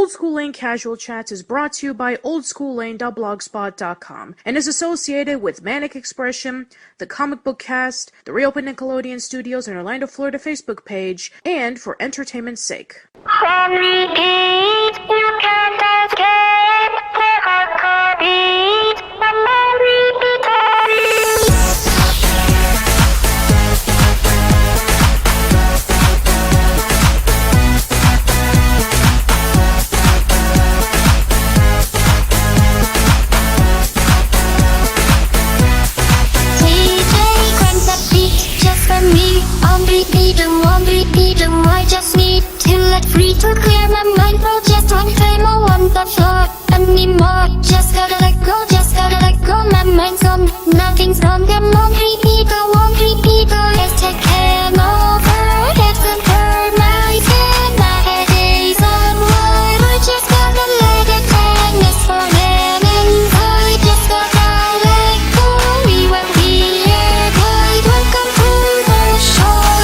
Old School Lane Casual Chats is brought to you by oldschoollane.blogspot.com and is associated with Manic Expression, the Comic Book Cast, the Reopen Nickelodeon Studios and Orlando, Florida Facebook page, and for entertainment's sake. On repeat, you can't escape the hardcore beat. I'm on repeat. Me on repeat, I just need to let free to clear my mind. No, just one time I want the floor anymore. Just gotta let go, my mind's on, nothing's wrong. I'm on repeat, I won't repeat. Let's take over, it's a burn my skin. My head is on wide, I just gotta let it hang. It's for them inside, just gotta let go. We will be here, guide, welcome to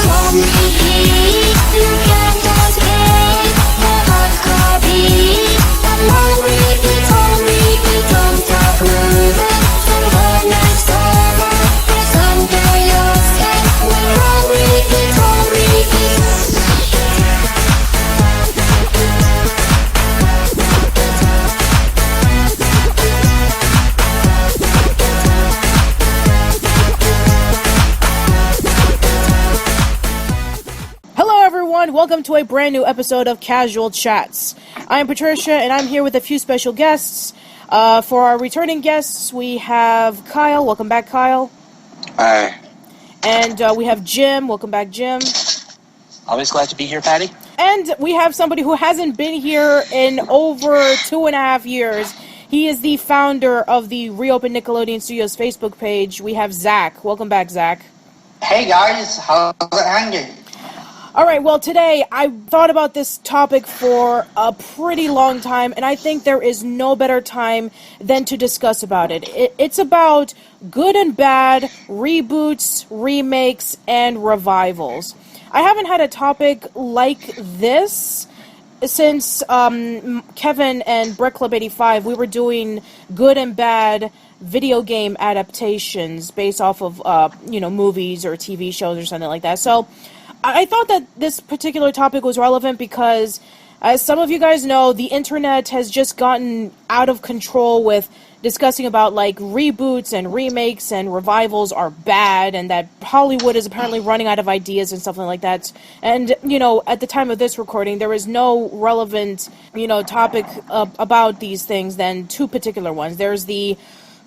on repeat, you can't escape the hardcore beat. I'm on repeat, don't stop moving. So when it's over, it's under your skin. We're on repeat, Welcome to a brand new episode of Casual Chats. I'm Patricia, and I'm here with a few special guests. For our returning guests, we have Kyle. Welcome back, Kyle. Hi. And we have Jim. Welcome back, Jim. Always glad to be here, Patty. And we have somebody who hasn't been here in over 2.5 years. He is the founder of the Reopen Nickelodeon Studios Facebook page. We have Zach. Welcome back, Zach. Hey guys, how's it hanging? All right, well, today I thought about this topic for a pretty long time, and I think there is no better time than to discuss about it. It's about good and bad reboots, remakes, and revivals. I haven't had a topic like this since Kevin and Brett Club 85. We were doing good and bad video game adaptations based off of, movies or TV shows or something like that. So I thought that this particular topic was relevant because, as some of you guys know, the internet has just gotten out of control with discussing about, like, reboots and remakes and revivals are bad, and that Hollywood is apparently running out of ideas and something like that. And, at the time of this recording, there is no relevant, topic about these things than two particular ones. There's the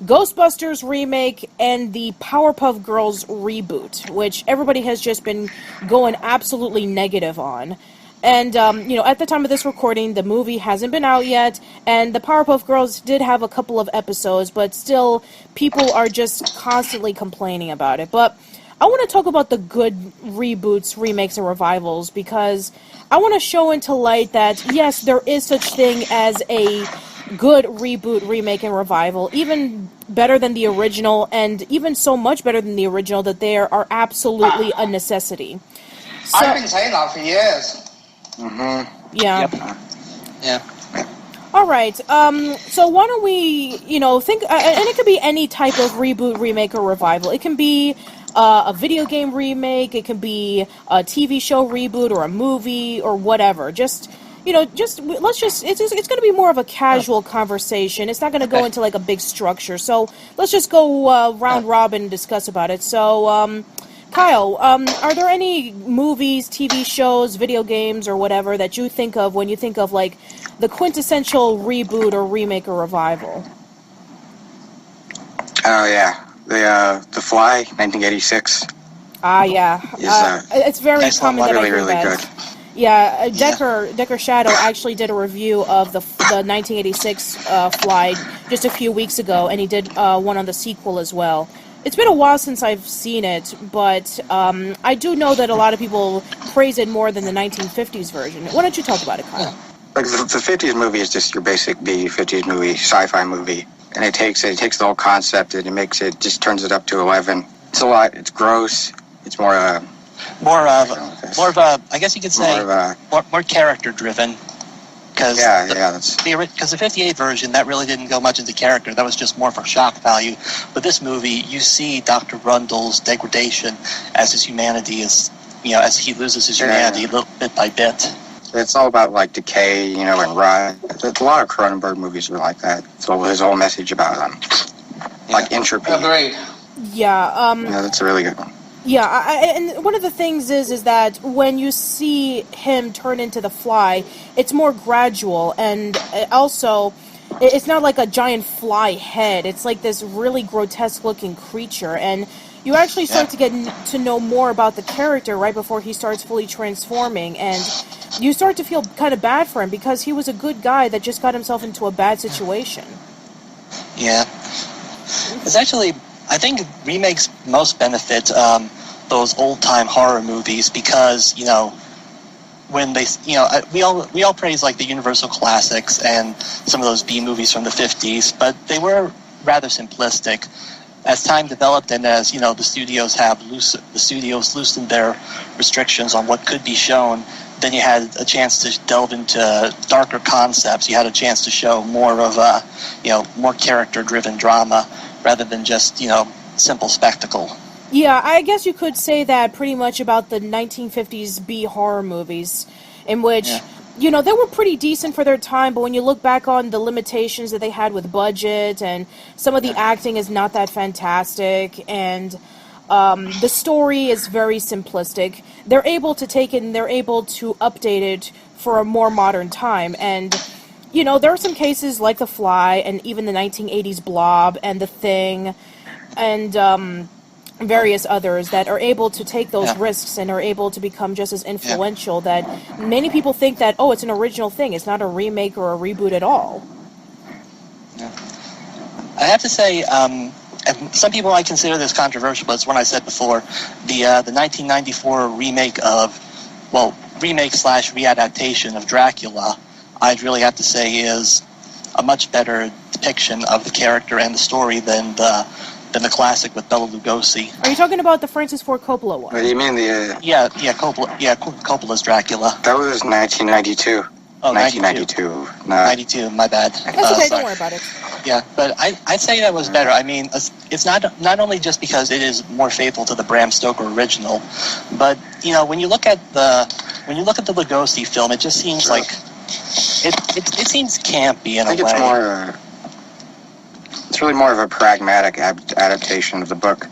Ghostbusters remake and the Powerpuff Girls reboot, which everybody has just been going absolutely negative on. And, at the time of this recording, the movie hasn't been out yet, and the Powerpuff Girls did have a couple of episodes, but still, people are just constantly complaining about it. But I want to talk about the good reboots, remakes, and revivals, because I want to show into light that, yes, there is such thing as a good reboot, remake, and revival, even better than the original, and even so much better than the original that they are absolutely a necessity. So, I've been saying that for years. Yeah. Yep. Yeah. All right. So why don't we, think, and it could be any type of reboot, remake, or revival. It can be a video game remake. It can be a TV show reboot or a movie or whatever. It's going to be more of a casual conversation. It's not going to go into like a big structure. So let's just go round robin and discuss about it. So, Kyle, are there any movies, TV shows, video games, or whatever that you think of when you think of like the quintessential reboot or remake or revival? Oh yeah, the Fly, 1986. Yeah. It's very common that I hear really that. Good. Yeah, Decker Shadow actually did a review of the 1986 Fly just a few weeks ago, and he did one on the sequel as well. It's been a while since I've seen it, but I do know that a lot of people praise it more than the 1950s version. Why don't you talk about it, Kyle? Like the 50s movie is just your basic B-50s movie, sci-fi movie, and it takes the whole concept and just turns it up to 11. It's a lot. It's gross. It's more of a, I guess you could say, more character driven. Because that's the 58 version, that really didn't go much into character. That was just more for shock value. But this movie, you see Dr. Brundle's degradation as his humanity is, as he loses his humanity little bit by bit. it's all about like decay, and rot. There's a lot of Cronenberg movies are like that. So his whole message about like entropy. Agreed. Yeah. That's a really good one. Yeah, and one of the things is that when you see him turn into the Fly, it's more gradual, and also, it's not like a giant fly head. It's like this really grotesque-looking creature, and you actually start to get to know more about the character right before he starts fully transforming, and you start to feel kind of bad for him, because he was a good guy that just got himself into a bad situation. Yeah. It's actually... I think remakes most benefit those old-time horror movies because, when they, we all praise like the Universal classics and some of those B movies from the 50s, but they were rather simplistic. As time developed and as, the studios loosened their restrictions on what could be shown, then you had a chance to delve into darker concepts. You had a chance to show more of a, more character-driven drama rather than just, simple spectacle. Yeah, I guess you could say that pretty much about the 1950s B horror movies, in which, they were pretty decent for their time, but when you look back on the limitations that they had with budget, and some of the acting is not that fantastic, and the story is very simplistic, they're able to take it and they're able to update it for a more modern time, and... there are some cases like The Fly and even the 1980s Blob and The Thing and various others that are able to take those risks and are able to become just as influential that many people think that, it's an original thing. It's not a remake or a reboot at all. Yeah. I have to say, and some people might consider this controversial, but it's one I said before, the 1994 remake readaptation of Dracula, I'd really have to say is a much better depiction of the character and the story than the classic with Bela Lugosi. Are you talking about the Francis Ford Coppola one? What do you mean the? Coppola's Dracula. That was 1992. Oh, 1992. 92. My bad. That's okay. Don't worry about it. Yeah, but I'd say that was better. I mean, it's not only just because it is more faithful to the Bram Stoker original, but when you look at the Lugosi film, it just seems like. It seems campy in a way. I think it's really more of a pragmatic adaptation of the book.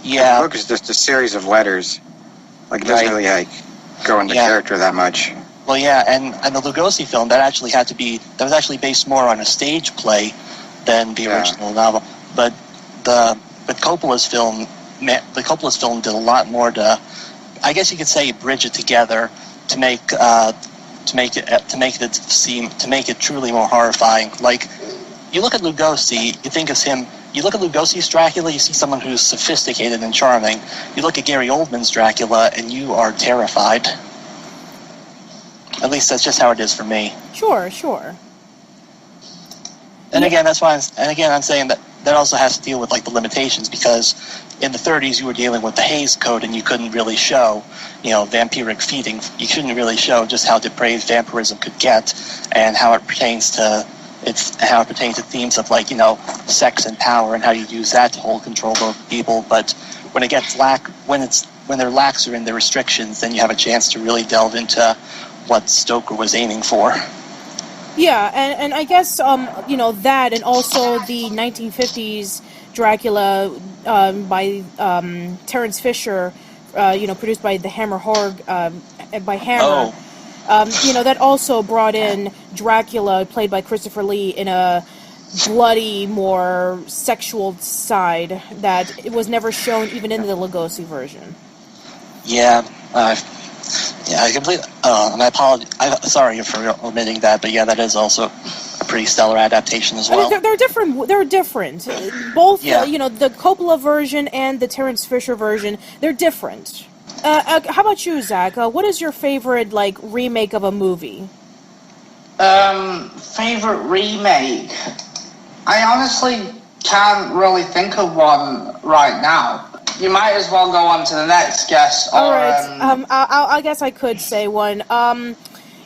Yeah. The book is just a series of letters. Like, it doesn't really, go into character that much. Well, yeah, and the Lugosi film, that was actually based more on a stage play than the original novel. But Coppola's film did a lot more to, I guess you could say, bridge it together to make it truly more horrifying. Like, you look at Lugosi, you think of him. You look at Lugosi's Dracula, you see someone who's sophisticated and charming. You look at Gary Oldman's Dracula, and you are terrified. At least that's just how it is for me. Sure. And again, I'm saying that also has to deal with like the limitations, because in the 30s you were dealing with the Hays Code, and you couldn't really show, vampiric feeding. You couldn't really show just how depraved vampirism could get, and how it pertains to themes of like sex and power, and how you use that to hold control over people. But when it gets when they're laxer in their restrictions, then you have a chance to really delve into what Stoker was aiming for. Yeah, and I guess that, and also the 1950s Dracula by Terence Fisher, produced by the Hammer Horror by Hammer. Oh. That also brought in Dracula, played by Christopher Lee, in a bloody, more sexual side that it was never shown even in the Lugosi version. Yeah, I completely. And I apologize. Sorry for omitting that, but yeah, that is also a pretty stellar adaptation as well. I mean, they're different. They're different. Both, Yeah. The Coppola version and the Terence Fisher version, they're different. How about you, Zach? What is your favorite remake of a movie? Favorite remake? I honestly can't really think of one right now. You might as well go on to the next guest. All right. I guess I could say one.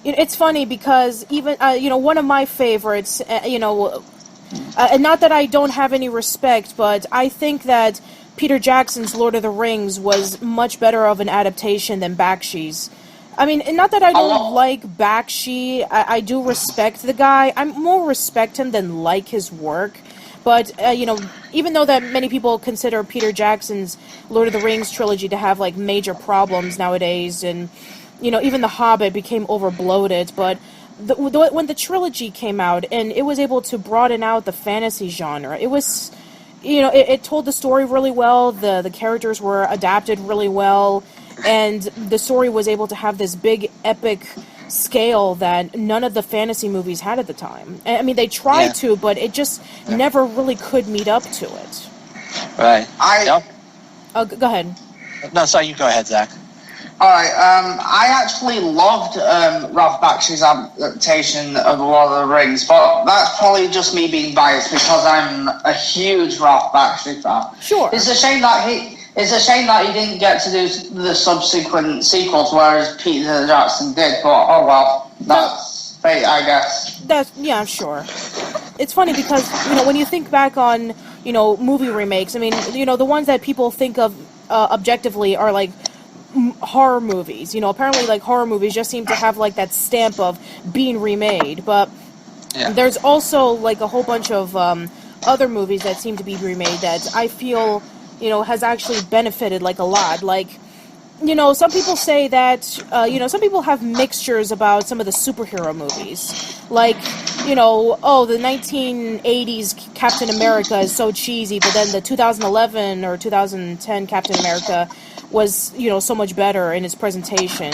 It's funny because even one of my favorites, and not that I don't have any respect, but I think that Peter Jackson's Lord of the Rings was much better of an adaptation than Bakshi's. I mean, and not that I don't like Bakshi, I do respect the guy. I more respect him than like his work. But, even though that many people consider Peter Jackson's Lord of the Rings trilogy to have, like, major problems nowadays, and, even The Hobbit became overbloated, but when the trilogy came out and it was able to broaden out the fantasy genre, it was, it told the story really well, the characters were adapted really well, and the story was able to have this big, epic scale that none of the fantasy movies had at the time. I mean, they tried to, but it just never really could meet up to it. Right. Go ahead. No, sorry, you go ahead, Zach. Alright, I actually loved Ralph Bakshi's adaptation of Lord of the Rings, but that's probably just me being biased because I'm a huge Ralph Bakshi fan. Sure. It's a shame that he didn't get to do the subsequent sequels, whereas Peter Jackson did. But oh well, that's fate, I guess. Yeah, sure. It's funny because when you think back on movie remakes, I mean the ones that people think of objectively are like horror movies. Apparently like horror movies just seem to have like that stamp of being remade. But there's also like a whole bunch of other movies that seem to be remade that I feel has actually benefited like a lot. Like, some people say that, some people have mixtures about some of the superhero movies. Like, the 1980s Captain America is so cheesy, but then the 2011 or 2010 Captain America was, so much better in its presentation.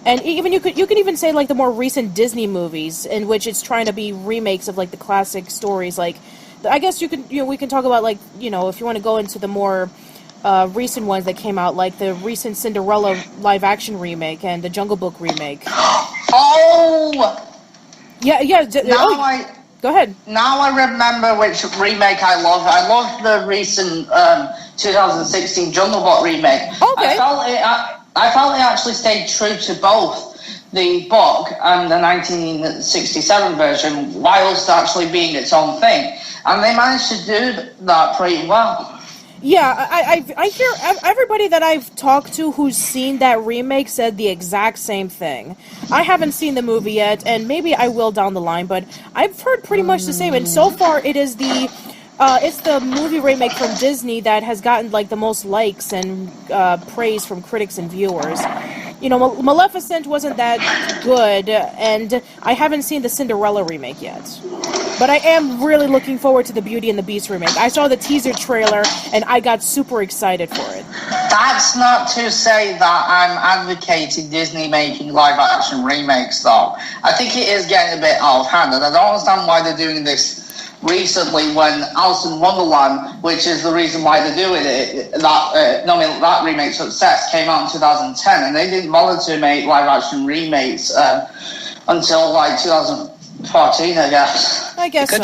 And even you could even say like the more recent Disney movies in which it's trying to be remakes of like the classic stories. Like, I guess we can talk about like if you want to go into the more recent ones that came out, like the recent Cinderella live action remake and the Jungle Book remake. Oh. Yeah. Go ahead. Now I remember which remake I love. I love the recent 2016 Jungle Book remake. Okay. I felt it actually stayed true to both the book and the 1967 version, whilst actually being its own thing. And they managed to do that pretty well. Yeah, I hear everybody that I've talked to who's seen that remake said the exact same thing. I haven't seen the movie yet, and maybe I will down the line, but I've heard pretty much the same. And so far, it's the movie remake from Disney that has gotten like the most likes and praise from critics and viewers. Maleficent wasn't that good, and I haven't seen the Cinderella remake yet. But I am really looking forward to the Beauty and the Beast remake. I saw the teaser trailer, and I got super excited for it. That's not to say that I'm advocating Disney making live-action remakes, though. I think it is getting a bit out of hand, and I don't understand why they're doing this recently when Alice in Wonderland, which is the reason why they're doing it, that remake success came out in 2010, and they didn't bother to make live-action remakes until like 2014, I guess. I guess it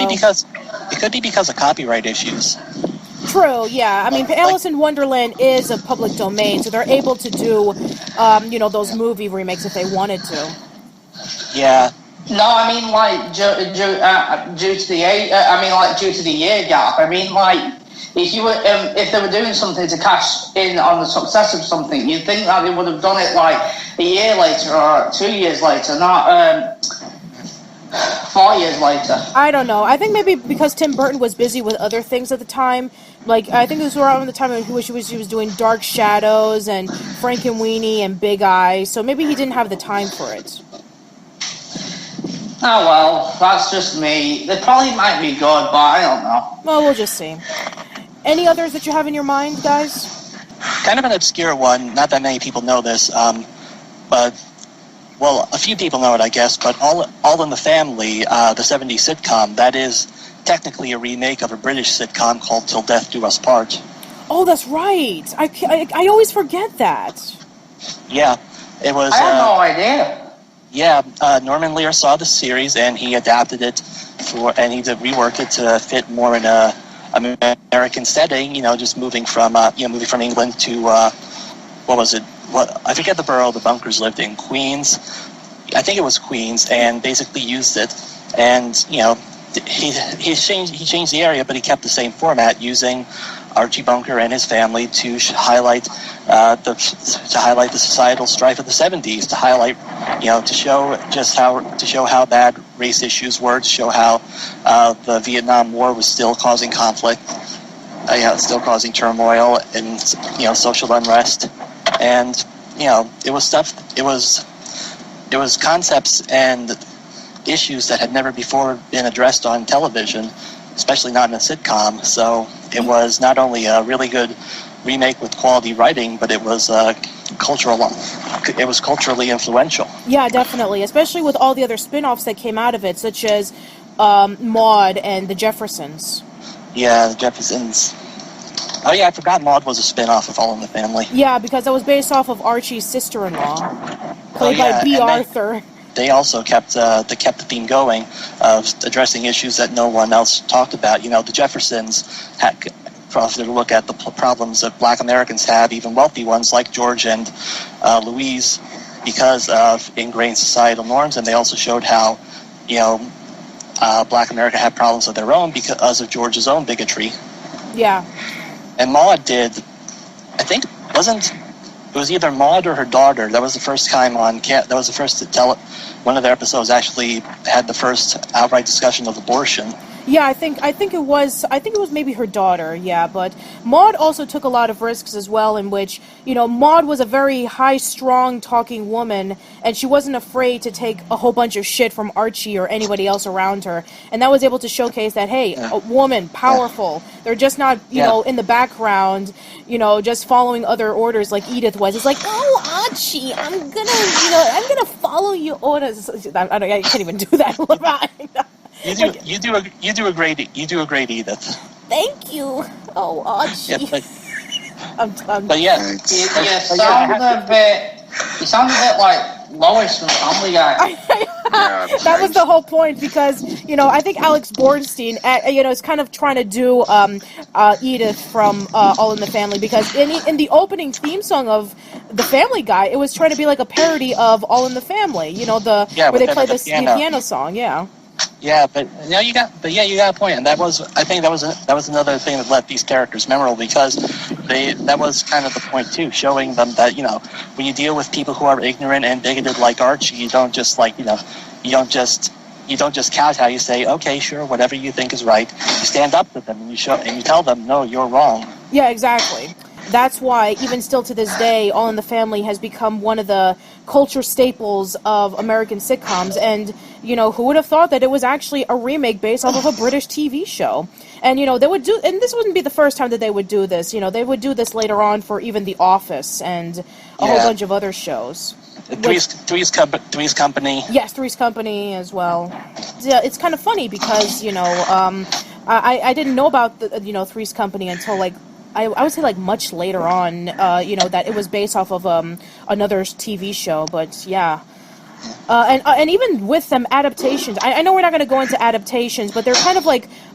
could be because of copyright issues. True, yeah. I mean, Alice in Wonderland is a public domain, so they're able to do, those movie remakes if they wanted to. Yeah. No, I mean like due to the age. Due to the year gap. I mean like if they were doing something to cash in on the success of something, you'd think that they would have done it like a year later or 2 years later, not 4 years later. I don't know. I think maybe because Tim Burton was busy with other things at the time. Like, I think this was around the time he was doing Dark Shadows and Frankenweenie and Big Eye, so maybe he didn't have the time for it. Oh well, that's just me. They probably might be good, but I don't know. Well, we'll just see. Any others that you have in your mind, guys? Kind of an obscure one. Not that many people know this, but a few people know it, I guess. But All in the Family, the '70s sitcom, that is technically a remake of a British sitcom called Till Death Do Us Part. Oh, that's right. I always forget that. Yeah, it was. I had no idea. Yeah, Norman Lear saw the series and he adapted it and he reworked it to fit more in a American setting. Just moving from England to what was it? I forget the borough the Bunkers lived in, Queens. I think it was Queens, and basically used it. And he changed the area, but he kept the same format, using Archie Bunker and his family to highlight the societal strife of the 70s, to highlight, to show how bad race issues were, to show how the Vietnam War was still causing conflict, still causing turmoil and social unrest, and it was concepts and issues that had never before been addressed on television, especially not in a sitcom. So it was not only a really good remake with quality writing, but it was culturally influential. Yeah, definitely, especially with all the other spin-offs that came out of it, such as Maude and the Jeffersons. Yeah, the Jeffersons. Oh yeah, I forgot Maude was a spin-off of All in the Family. Yeah, because it was based off of Archie's sister-in-law, played by B. Arthur. They also kept the theme going of addressing issues that no one else talked about. The Jeffersons had to look at the problems that Black Americans have, even wealthy ones like George and Louise, because of ingrained societal norms, and they also showed how Black America had problems of their own because of George's own bigotry. Yeah. And Maude did, I think, it was either Maude or her daughter. That was the first time that was the first to tell it. One of their episodes actually had the first outright discussion of abortion. Yeah, I think it was maybe her daughter, yeah, but Maude also took a lot of risks as well, in which, Maude was a very high-strung talking woman, and she wasn't afraid to take a whole bunch of shit from Archie or anybody else around her, and that was able to showcase that, hey, a woman, powerful, they're just not, in the background, just following other orders like Edith was. It's like, oh, Archie, I'm gonna follow your orders. I can't even do that. You do a great Edith. Thank you. Oh, Archie. Yeah, but yeah, you sound a bit like Lois from Family Guy. That was the whole point, because I think Alex Bornstein is kind of trying to do Edith from All in the Family, because in the opening theme song of the Family Guy, it was trying to be like a parody of All in the Family, where they play the piano song. Yeah, but you got a point, and I think that was another thing that left these characters memorable, because that was kind of the point too, showing them that when you deal with people who are ignorant and bigoted like Archie, you don't just kowtow. You say, okay, sure, whatever you think is right. You stand up to them and you tell them, no, you're wrong. Yeah, exactly. That's why, even still to this day, All in the Family has become one of the culture staples of American sitcoms. And, who would have thought that it was actually a remake based off of a British TV show? And, they would do, and this wouldn't be the first time that they would do this. They would do this later on for even The Office and a whole bunch of other shows. Three's Company. Yes, Three's Company as well. Yeah, it's kind of funny because, I didn't know about the, Three's Company until, I would say much later on, that it was based off of another TV show, but yeah. And even with them adaptations, I know we're not going to go into adaptations, but they're kind of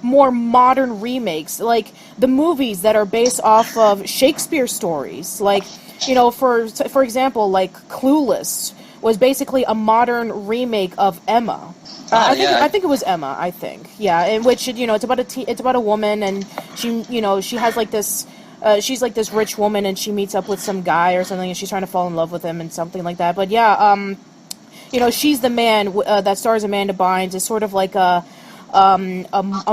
more modern remakes, like the movies that are based off of Shakespeare stories, for example, Clueless was basically a modern remake of Emma. I think it was Emma. I think, yeah, in which it's about a woman, and she has this. She's this rich woman, and she meets up with some guy or something, and she's trying to fall in love with him and something like that. But yeah, She's the Man that stars Amanda Bynes is sort of like a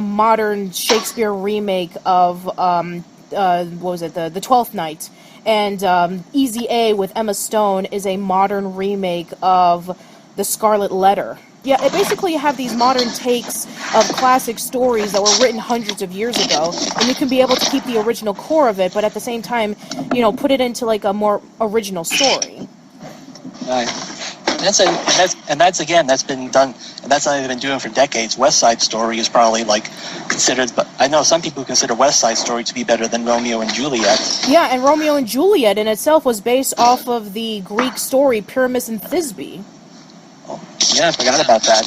modern Shakespeare remake of what was it, the Twelfth Night, and Easy A with Emma Stone is a modern remake of The Scarlet Letter. Yeah, it basically have these modern takes of classic stories that were written hundreds of years ago, and you can be able to keep the original core of it, but at the same time, put it into a more original story. Right. That's been done, and that's something they've been doing for decades. West Side Story is probably considered, but I know some people consider West Side Story to be better than Romeo and Juliet. Yeah, and Romeo and Juliet in itself was based off of the Greek story Pyramus and Thisbe. Oh, yeah, I forgot about that.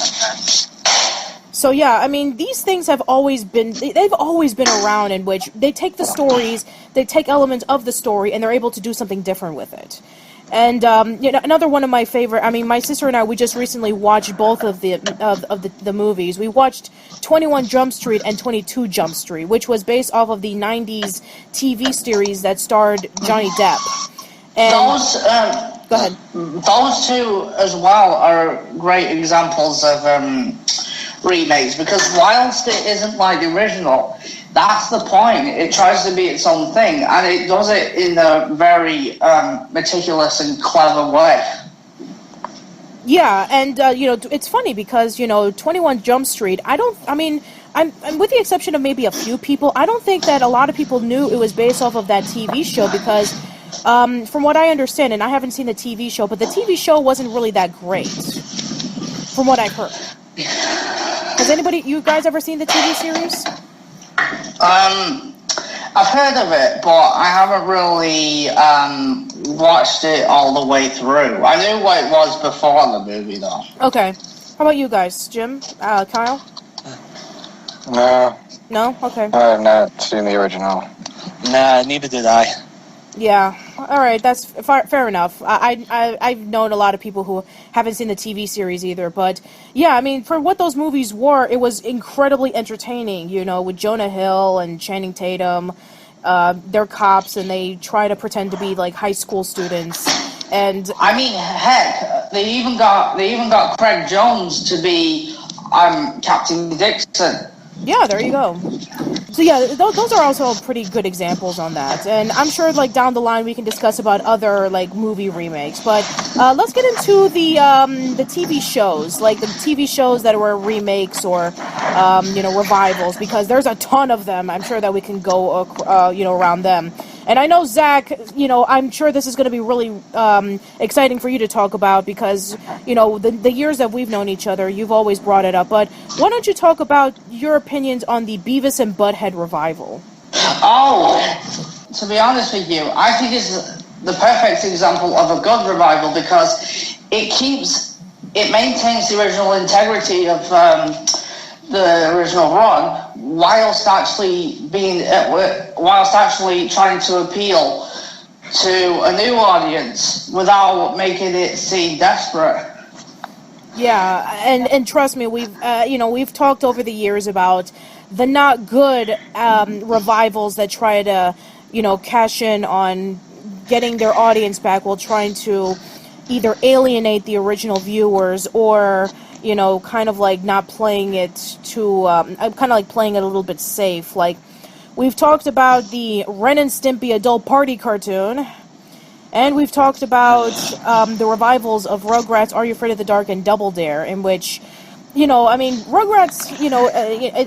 So yeah, I mean, these things have always been, they've always been around, in which they take the stories, they take elements of the story, and they're able to do something different with it. And another one of my favorite. I mean, my sister and I, we just recently watched both of the movies. We watched 21 Jump Street and 22 Jump Street, which was based off of the '90s TV series that starred Johnny Depp. And go ahead. Those two as well are great examples of remakes, because whilst it isn't like the original, that's the point. It tries to be its own thing, and it does it in a very meticulous and clever way. Yeah, and it's funny because 21 Jump Street. I'm with the exception of maybe a few people. I don't think that a lot of people knew it was based off of that TV show because, from what I understand, and I haven't seen the TV show, but the TV show wasn't really that great, from what I've heard. Has you guys ever seen the TV series? I've heard of it, but I haven't really watched it all the way through. I knew what it was before the movie, though. Okay. How about you guys? Jim? Kyle? No. No? Okay. I have not seen the original. Nah, neither did I. Yeah. All right. That's fair enough. I've known a lot of people who haven't seen the TV series either. But, yeah, I mean, for what those movies were, it was incredibly entertaining, with Jonah Hill and Channing Tatum. They're cops, and they try to pretend to be, like, high school students. And I mean, heck, they even got Craig Jones to be Captain Dixon. Yeah, there you go. So yeah, those are also pretty good examples on that, and I'm sure like down the line we can discuss about other like movie remakes. But let's get into the TV shows, like the TV shows that were remakes or revivals, because there's a ton of them. I'm sure that we can go around them. And I know, Zach, I'm sure this is going to be really exciting for you to talk about because, the years that we've known each other, you've always brought it up. But why don't you talk about your opinions on the Beavis and Butthead revival? Oh, to be honest with you, I think it's the perfect example of a good revival because it maintains the original integrity of the original run, whilst actually trying to appeal to a new audience without making it seem desperate. Yeah, and trust me, we've talked over the years about the not good revivals that try to cash in on getting their audience back while trying to either alienate the original viewers or kind of like not playing it to, kind of like playing it a little bit safe. Like, we've talked about the Ren and Stimpy adult party cartoon, and we've talked about the revivals of Rugrats, Are You Afraid of the Dark, and Double Dare, in which, Rugrats,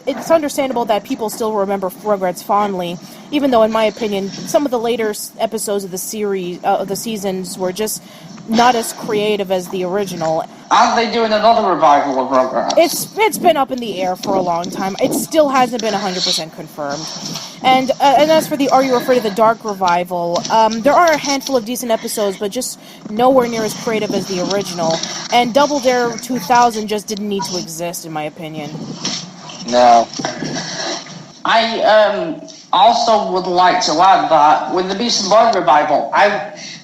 it's understandable that people still remember Rugrats fondly, even though, in my opinion, some of the later episodes of the series, of the seasons, were just not as creative as the original. Aren't they doing another revival of Rugrats? It's been up in the air for a long time. It still hasn't been 100% confirmed. And as for the Are You Afraid of the Dark revival, there are a handful of decent episodes, but just nowhere near as creative as the original. And Double Dare 2000 just didn't need to exist, in my opinion. No. I also would like to add that with the Beast and Bud revival,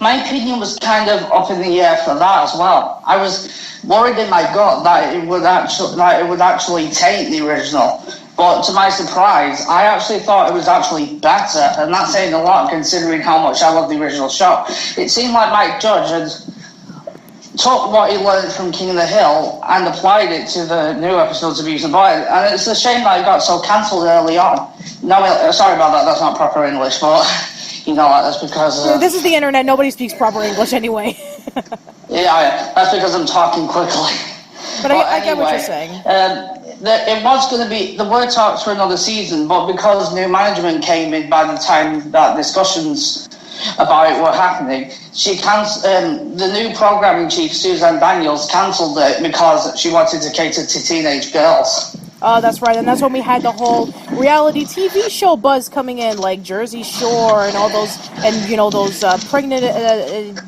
my opinion was kind of up in the air for that as well. I was worried in my gut that it would actually taint the original, but to my surprise, I actually thought it was actually better, and that's saying a lot considering how much I love the original show. It seemed like Mike Judge had took what he learned from King of the Hill and applied it to the new episodes of Beavis and Butthead, and it's a shame that it got so cancelled early on. No, sorry about that, that's not proper English, but that's because... this is the internet, nobody speaks proper English anyway. Yeah, that's because I'm talking quickly. But I get what you're saying. It was going to be, there were talks for another season, but because new management came in by the time that discussions about it were happening, the new programming chief, Suzanne Daniels, cancelled it because she wanted to cater to teenage girls. Oh, that's right, and that's when we had the whole reality TV show buzz coming in, like Jersey Shore and all those, and those pregnant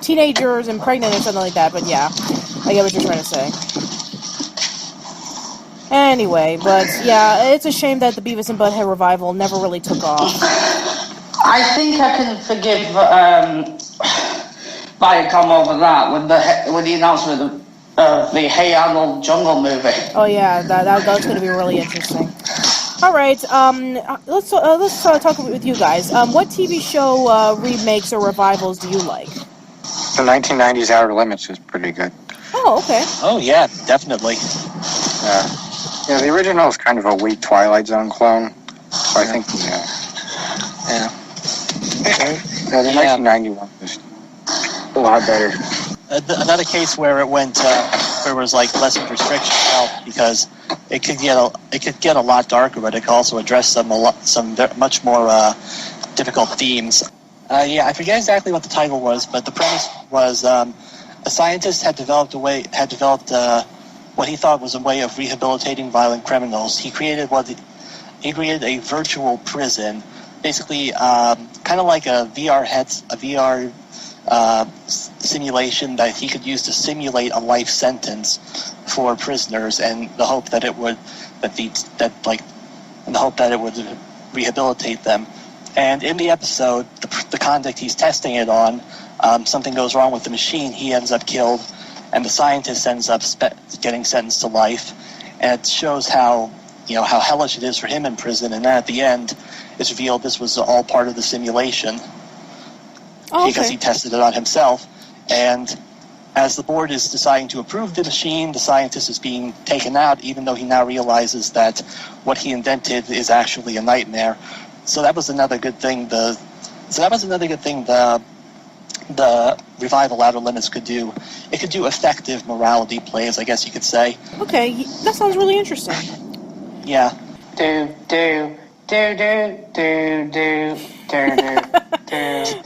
teenagers and pregnant and something like that. But yeah, I get what you're trying to say. Anyway, but yeah, it's a shame that the Beavis and Butthead revival never really took off. I think I can forgive Viacom over that with the announcement of the Hey Arnold Jungle movie. Oh yeah, that's going to be really interesting. All right, let's talk with you guys. What TV show remakes or revivals do you like? The 1990s Outer Limits was pretty good. Oh, okay. Oh yeah, definitely. Yeah, the original is kind of a weak Twilight Zone clone, so I think Yeah. the 1991 was a lot better. Another case where it went, where it was like less of restriction helped because it could get a lot darker, but it could also address some much more difficult themes. Yeah, I forget exactly what the title was, but the premise was a scientist had developed what he thought was a way of rehabilitating violent criminals. He created a virtual prison, basically kind of like a VR simulation that he could use to simulate a life sentence for prisoners, and the hope that it would rehabilitate them. And in the episode, the convict he's testing it on, something goes wrong with the machine. He ends up killed, and the scientist ends up getting sentenced to life. And it shows how hellish it is for him in prison. And then at the end, it's revealed this was all part of the simulation. Oh, okay. Because he tested it on himself. And as the board is deciding to approve the machine, the scientist is being taken out, even though he now realizes that what he invented is actually a nightmare. So that was another good thing. The revival Outer Limits could do. It could do effective morality plays, I guess you could say. Okay, that sounds really interesting. Yeah.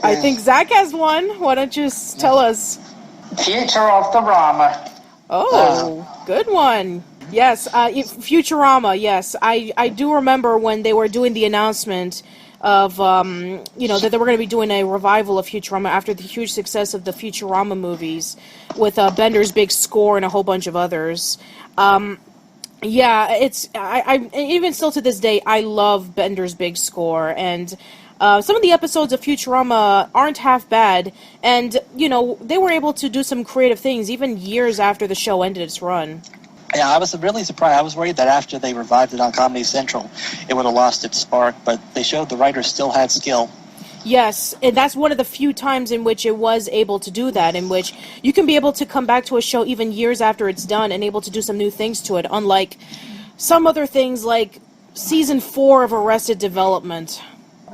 I think Zach has one. Why don't you tell us? Future of the Rama. Oh, good one. Yes, Futurama, yes. I do remember when they were doing the announcement of, that they were going to be doing a revival of Futurama after the huge success of the Futurama movies with Bender's Big Score and a whole bunch of others. Yeah, I even still to this day, I love Bender's Big Score, and some of the episodes of Futurama aren't half bad, and, they were able to do some creative things even years after the show ended its run. Yeah, I was really surprised. I was worried that after they revived it on Comedy Central, it would have lost its spark, but they showed the writers still had skill. Yes, and that's one of the few times in which it was able to do that, in which you can be able to come back to a show even years after it's done and able to do some new things to it, unlike some other things like Season 4 of Arrested Development.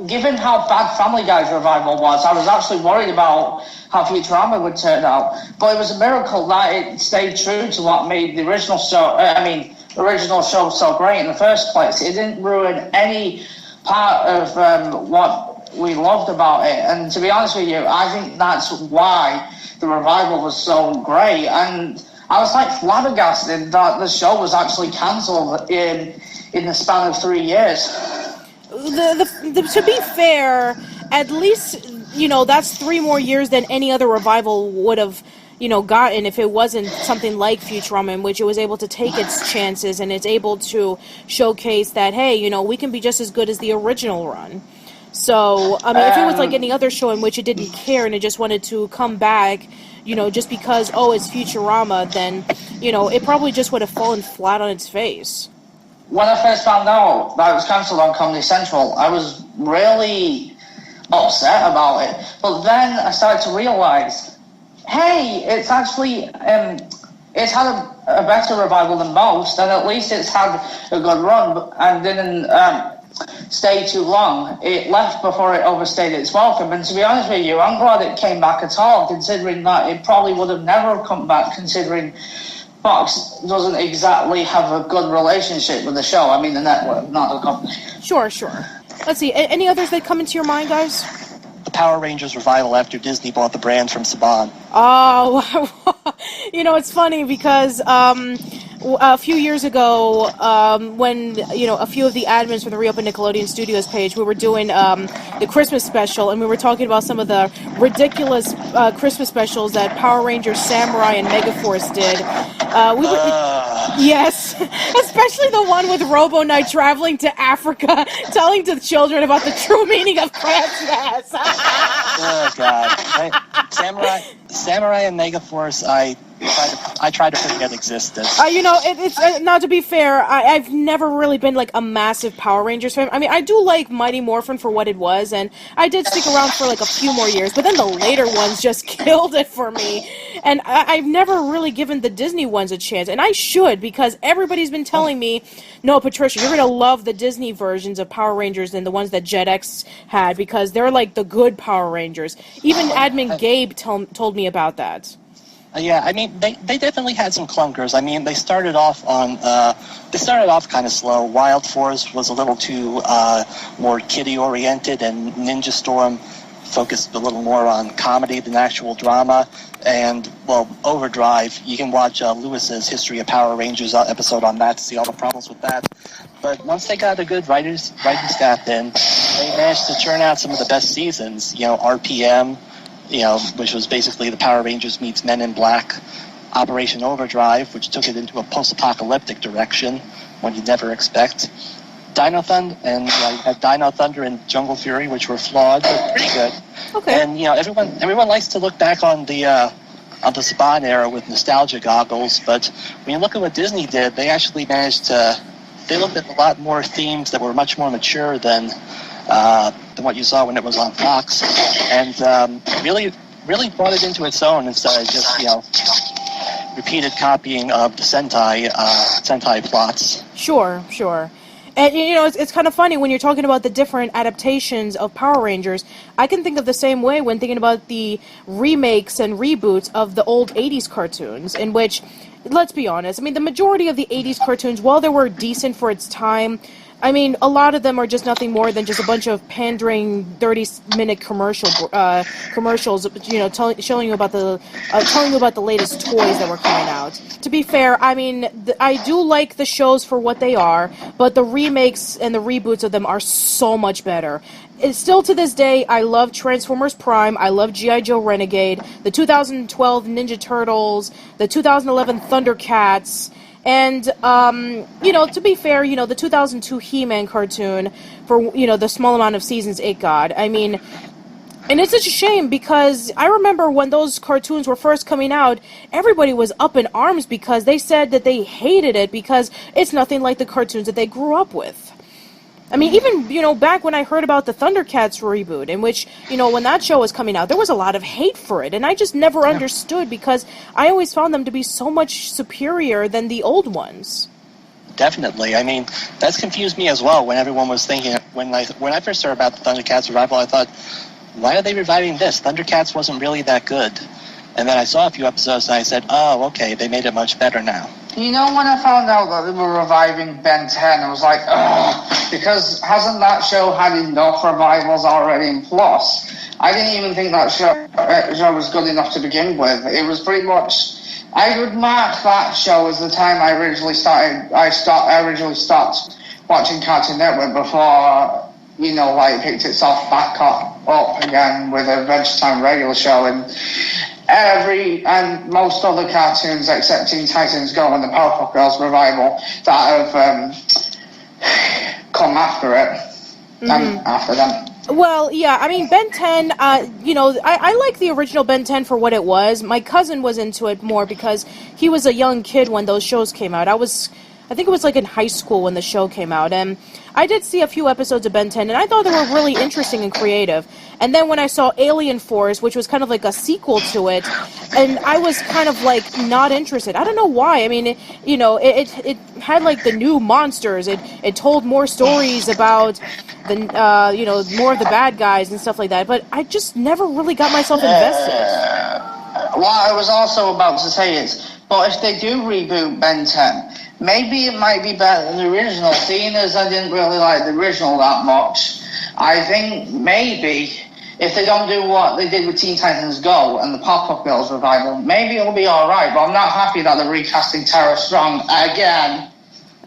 Given how bad Family Guy's revival was, I was actually worried about how Futurama would turn out. But it was a miracle that it stayed true to what made the original show so great in the first place. It didn't ruin any part of what we loved about it. And to be honest with you, I think that's why the revival was so great. And I was like flabbergasted that the show was actually cancelled in the span of 3 years. To be fair, at least, that's 3 more years than any other revival would have, gotten if it wasn't something like Futurama, in which it was able to take its chances and it's able to showcase that, hey, we can be just as good as the original run. So, if it was like any other show in which it didn't care and it just wanted to come back, just because, it's Futurama, then, it probably just would have fallen flat on its face. When I first found out that it was cancelled on Comedy Central, I was really upset about it. But then I started to realise, hey, it's actually, it's had a better revival than most, and at least it's had a good run and didn't stay too long. It left before it overstayed its welcome, and to be honest with you, I'm glad it came back at all, considering that it probably would have never come back, considering Fox doesn't exactly have a good relationship with the show. I mean, the network, not the company. Sure. Let's see, any others that come into your mind, guys? The Power Rangers revival after Disney bought the brand from Saban. Oh, it's funny because a few years ago, when, a few of the admins for the Reopen Nickelodeon Studios page, we were doing the Christmas special, and we were talking about some of the ridiculous Christmas specials that Power Rangers Samurai and Megaforce did. Yes, especially the one with Robo Knight traveling to Africa, telling to the children about the true meaning of Christmas. Oh, God. Samurai and Megaforce, I try to forget existed. It's not to be fair. I've never really been like a massive Power Rangers fan. I mean, I do like Mighty Morphin for what it was, and I did stick around for like a few more years. But then the later ones just killed it for me, and I've never really given the Disney ones a chance, and I should because everybody's been telling me, no, Patricia, you're gonna love the Disney versions of Power Rangers than the ones that Jetix had because they're like the good Power Rangers. Even admin Gabe told me about that. Yeah, I mean, they definitely had some clunkers. I mean, they started off kind of slow. Wild Force was a little too more kiddie-oriented, and Ninja Storm focused a little more on comedy than actual drama. And, well, Overdrive, you can watch Lewis's History of Power Rangers episode on that to see all the problems with that. But once they got a good writing staff in, they managed to churn out some of the best seasons. RPM, which was basically the Power Rangers meets Men in Black. Operation Overdrive, which took it into a post-apocalyptic direction when you'd never expect. Dino Thunder, and you had Dino Thunder and Jungle Fury, which were flawed, but pretty good. Okay. And everyone likes to look back on the Saban era with nostalgia goggles, but when you look at what Disney did, they actually managed to. They looked at a lot more themes that were much more mature than what you saw when it was on Fox, and really brought it into its own instead of just repeated copying of the Sentai plots. Sure. And, it's kind of funny when you're talking about the different adaptations of Power Rangers. I can think of the same way when thinking about the remakes and reboots of the old 80s cartoons, in which, let's be honest, I mean, the majority of the 80s cartoons, while they were decent for its time, I mean, a lot of them are just nothing more than just a bunch of pandering 30-minute commercials, showing you about the latest toys that were coming out. To be fair, I mean, I do like the shows for what they are, but the remakes and the reboots of them are so much better. It's still to this day, I love Transformers Prime, I love G.I. Joe Renegade, the 2012 Ninja Turtles, the 2011 Thundercats. And, to be fair, the 2002 He-Man cartoon for, the small amount of seasons it got. I mean, and it's such a shame because I remember when those cartoons were first coming out, everybody was up in arms because they said that they hated it because it's nothing like the cartoons that they grew up with. I mean, even, back when I heard about the Thundercats reboot, in which, when that show was coming out, there was a lot of hate for it, and I just never understood because I always found them to be so much superior than the old ones. Definitely. I mean, that's confused me as well when everyone was thinking, when I first heard about the Thundercats revival, I thought, why are they reviving this? Thundercats wasn't really that good. And then I saw a few episodes and I said, oh, okay, they made it much better now. When I found out that they were reviving Ben 10, I was like, ugh, because hasn't that show had enough revivals already? And plus, I didn't even think that show was good enough to begin with. It was pretty much, I would mark that show as the time I originally started watching Cartoon Network before, picked itself back up again with a Vegetime regular show, and most other cartoons except Teen Titans Go and the Powerpuff Girls revival that have come after it and after them. Well, yeah, I mean, Ben 10, I like the original Ben 10 for what it was. My cousin was into it more because he was a young kid when those shows came out. I think it was like in high school when the show came out, and I did see a few episodes of Ben 10, and I thought they were really interesting and creative. And then when I saw Alien Force, which was kind of like a sequel to it, and I was kind of like not interested. I don't know why. I mean, it had like the new monsters. It told more stories about the more of the bad guys and stuff like that. But I just never really got myself invested. What I was also about to say is, but if they do reboot Ben 10. Maybe it might be better than the original, seeing as I didn't really like the original that much. I think maybe if they don't do what they did with Teen Titans Go and the Pop-Up Girls revival, maybe it'll be alright, but I'm not happy that they're recasting Tara Strong again.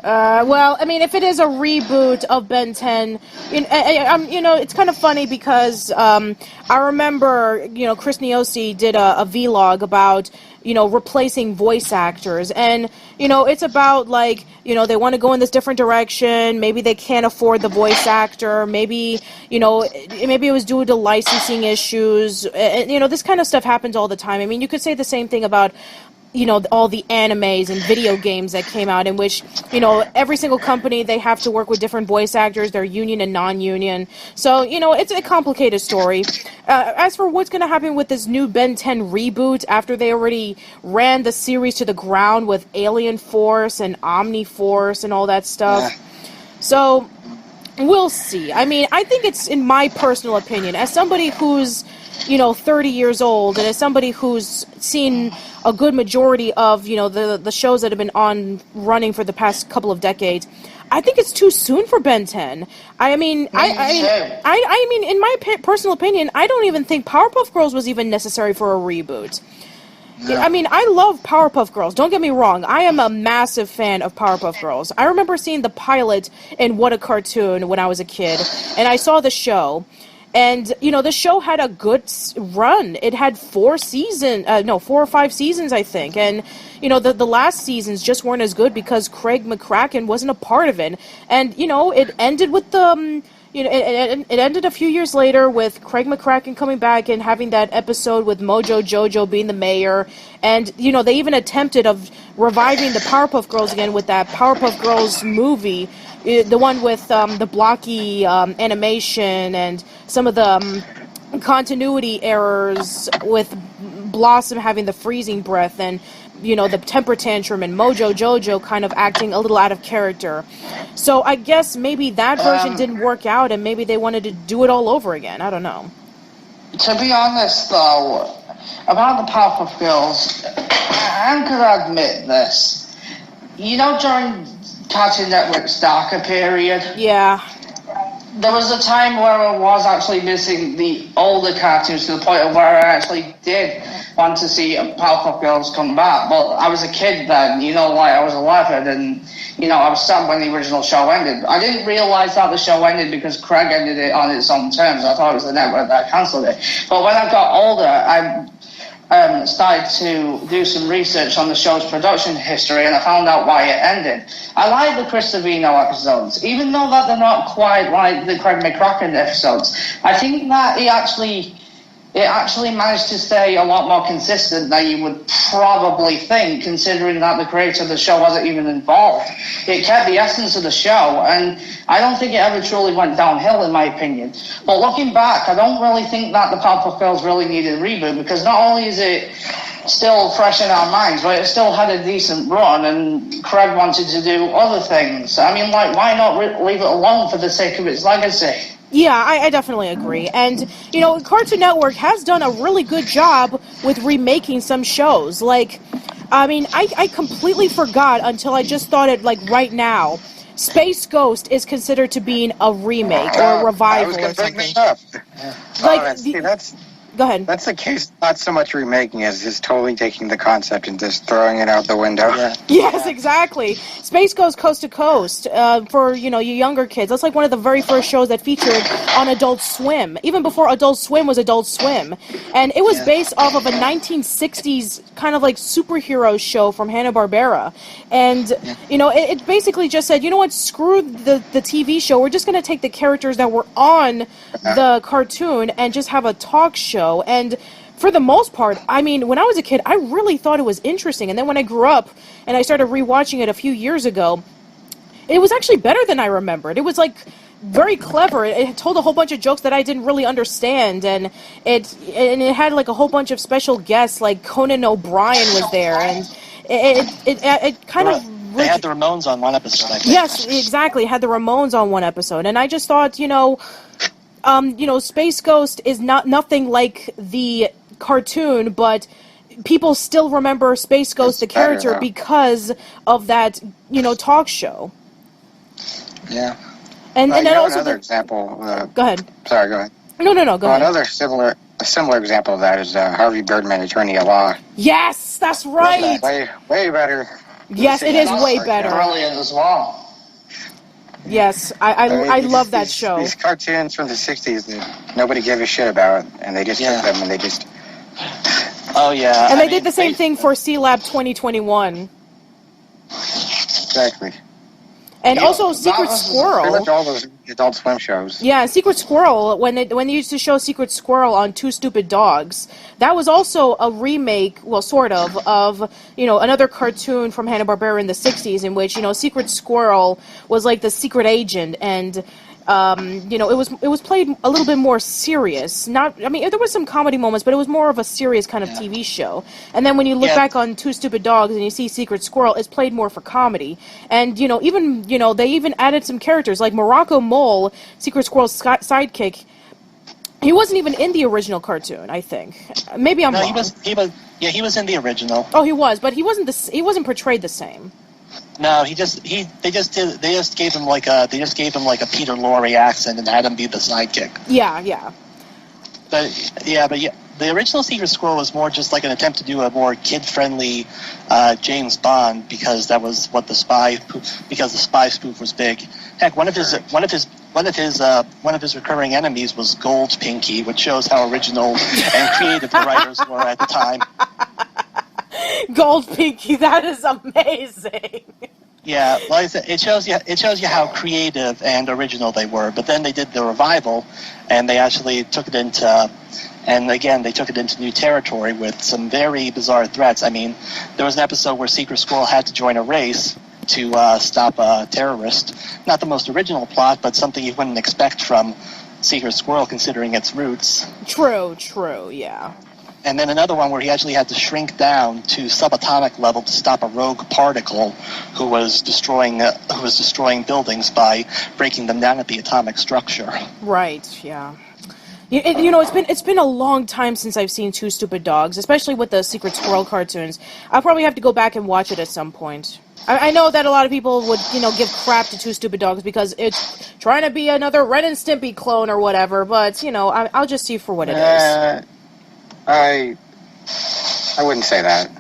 Well, I mean, if it is a reboot of Ben 10, it's kind of funny because I remember, Chris Niosi did a vlog about, replacing voice actors. And, it's about, like, they want to go in this different direction. Maybe they can't afford the voice actor. Maybe, maybe it was due to licensing issues. And, this kind of stuff happens all the time. I mean, you could say the same thing about all the animes and video games that came out in which, every single company, they have to work with different voice actors. They're union and non-union. So, it's a complicated story. As for what's going to happen with this new Ben 10 reboot after they already ran the series to the ground with Alien Force and Omni-Force and all that stuff. Yeah. So, we'll see. I mean, I think it's, in my personal opinion, as somebody who's 30 years old, and as somebody who's seen a good majority of, the shows that have been running for the past couple of decades, I think it's too soon for Ben 10. I mean, I mean, in my personal opinion, I don't even think Powerpuff Girls was even necessary for a reboot. Yeah. I mean, I love Powerpuff Girls. Don't get me wrong. I am a massive fan of Powerpuff Girls. I remember seeing the pilot in What a Cartoon when I was a kid, and I saw the show. And, the show had a good run. It had 4 or 5 seasons, I think. And, the last seasons just weren't as good because Craig McCracken wasn't a part of it. And, it ended with the, it ended a few years later with Craig McCracken coming back and having that episode with Mojo Jojo being the mayor. And, they even attempted of reviving the Powerpuff Girls again with that Powerpuff Girls movie. The one with the blocky animation and some of the continuity errors with Blossom having the freezing breath and, the temper tantrum and Mojo Jojo kind of acting a little out of character. So I guess maybe that version didn't work out and maybe they wanted to do it all over again. I don't know. To be honest, though, about the Powerpuff Girls, I'm going to admit this. During Cartoon Network's darker period. Yeah. There was a time where I was actually missing the older cartoons to the point of where I actually did want to see Powerpuff Girls come back. But I was a kid then, I was 11 and, I was sad when the original show ended. I didn't realize that the show ended because Craig ended it on its own terms. I thought it was the network that cancelled it. But when I got older, I started to do some research on the show's production history, and I found out why it ended. I like the Chris Savino episodes, even though that they're not quite like the Craig McCracken episodes. I think that it actually managed to stay a lot more consistent than you would probably think, considering that the creator of the show wasn't even involved. It kept the essence of the show, and I don't think it ever truly went downhill, in my opinion. But looking back, I don't really think that the Powerpuff Girls really needed a reboot, because not only is it still fresh in our minds, but it still had a decent run, and Craig wanted to do other things. I mean, why not leave it alone for the sake of its legacy? Yeah, I definitely agree. And, Cartoon Network has done a really good job with remaking some shows. Like, I mean, I completely forgot until I just thought it, like, right now. Space Ghost is considered to be a remake or a revival or something. I was going to bring that up. Go ahead. That's the case, not so much remaking as just totally taking the concept and just throwing it out the window. Yeah. Yes, exactly. Space Ghost Coast to Coast, for, you younger kids. That's like one of the very first shows that featured on Adult Swim, even before Adult Swim was Adult Swim. And it was based off of a 1960s kind of like superhero show from Hanna-Barbera. And, it basically just said, you know what, screw the TV show. We're just going to take the characters that were on the cartoon and just have a talk show. And for the most part, I mean, when I was a kid, I really thought it was interesting. And then when I grew up and I started rewatching it a few years ago, it was actually better than I remembered. It was like very clever. It told a whole bunch of jokes that I didn't really understand, and it had like a whole bunch of special guests, like Conan O'Brien was there, and it kind of. They had the Ramones on one episode, I think. Yes, exactly. Had the Ramones on one episode, and I just thought, Space Ghost is nothing like the cartoon, but people still remember Space Ghost, the character, because of that, talk show. Yeah. And then also another example. Go ahead. Sorry, go ahead. No, go ahead. Another similar example of that is Harvey Birdman, Attorney at Law. Yes, that's right. Way better. Yes, it is That's way better. brilliant as well. Yes, mean, I these- love that these- show. These cartoons from the 60s that nobody gave a shit about, and they just took them and they just... Oh yeah. And they did the same thing for C-Lab 2021. Exactly. And Yeah, also that Secret was Pretty Squirrel. much all those Adult Swim shows. Yeah, Secret Squirrel, when they used to show Secret Squirrel on Two Stupid Dogs, that was also a remake, well, sort of another cartoon from Hanna-Barbera in the 60s in which, Secret Squirrel was like the secret agent, and it was played a little bit more serious. There was some comedy moments, but it was more of a serious kind of TV show. And then when you look back on Two Stupid Dogs and you see Secret Squirrel, it's played more for comedy. And they even added some characters like Morocco Mole, Secret Squirrel's sidekick. He wasn't even in the original cartoon, I think. Maybe I'm wrong. He was in the original. Oh, he was, but he wasn't portrayed the same. No, they just gave him like a Peter Lorre accent and had him be the sidekick. Yeah. But the original Secret Squirrel was more just like an attempt to do a more kid-friendly James Bond because that was what the spy spoof was big. Heck, one of his recurring enemies was Gold Pinky, which shows how original and creative the writers were at the time. Gold Pinky, that is amazing. Yeah, like I said, it shows you how creative and original they were. But then they did the revival, and they actually took it into new territory with some very bizarre threats. I mean, there was an episode where Secret Squirrel had to join a race to stop a terrorist. Not the most original plot, but something you wouldn't expect from Secret Squirrel considering its roots. True, yeah. And then another one where he actually had to shrink down to subatomic level to stop a rogue particle who was destroying buildings by breaking them down at the atomic structure. Right, yeah. It's been a long time since I've seen Two Stupid Dogs, especially with the Secret Squirrel cartoons. I'll probably have to go back and watch it at some point. I know that a lot of people would, give crap to Two Stupid Dogs because it's trying to be another Ren and Stimpy clone or whatever, but, I'll just see for what it is. I wouldn't say that.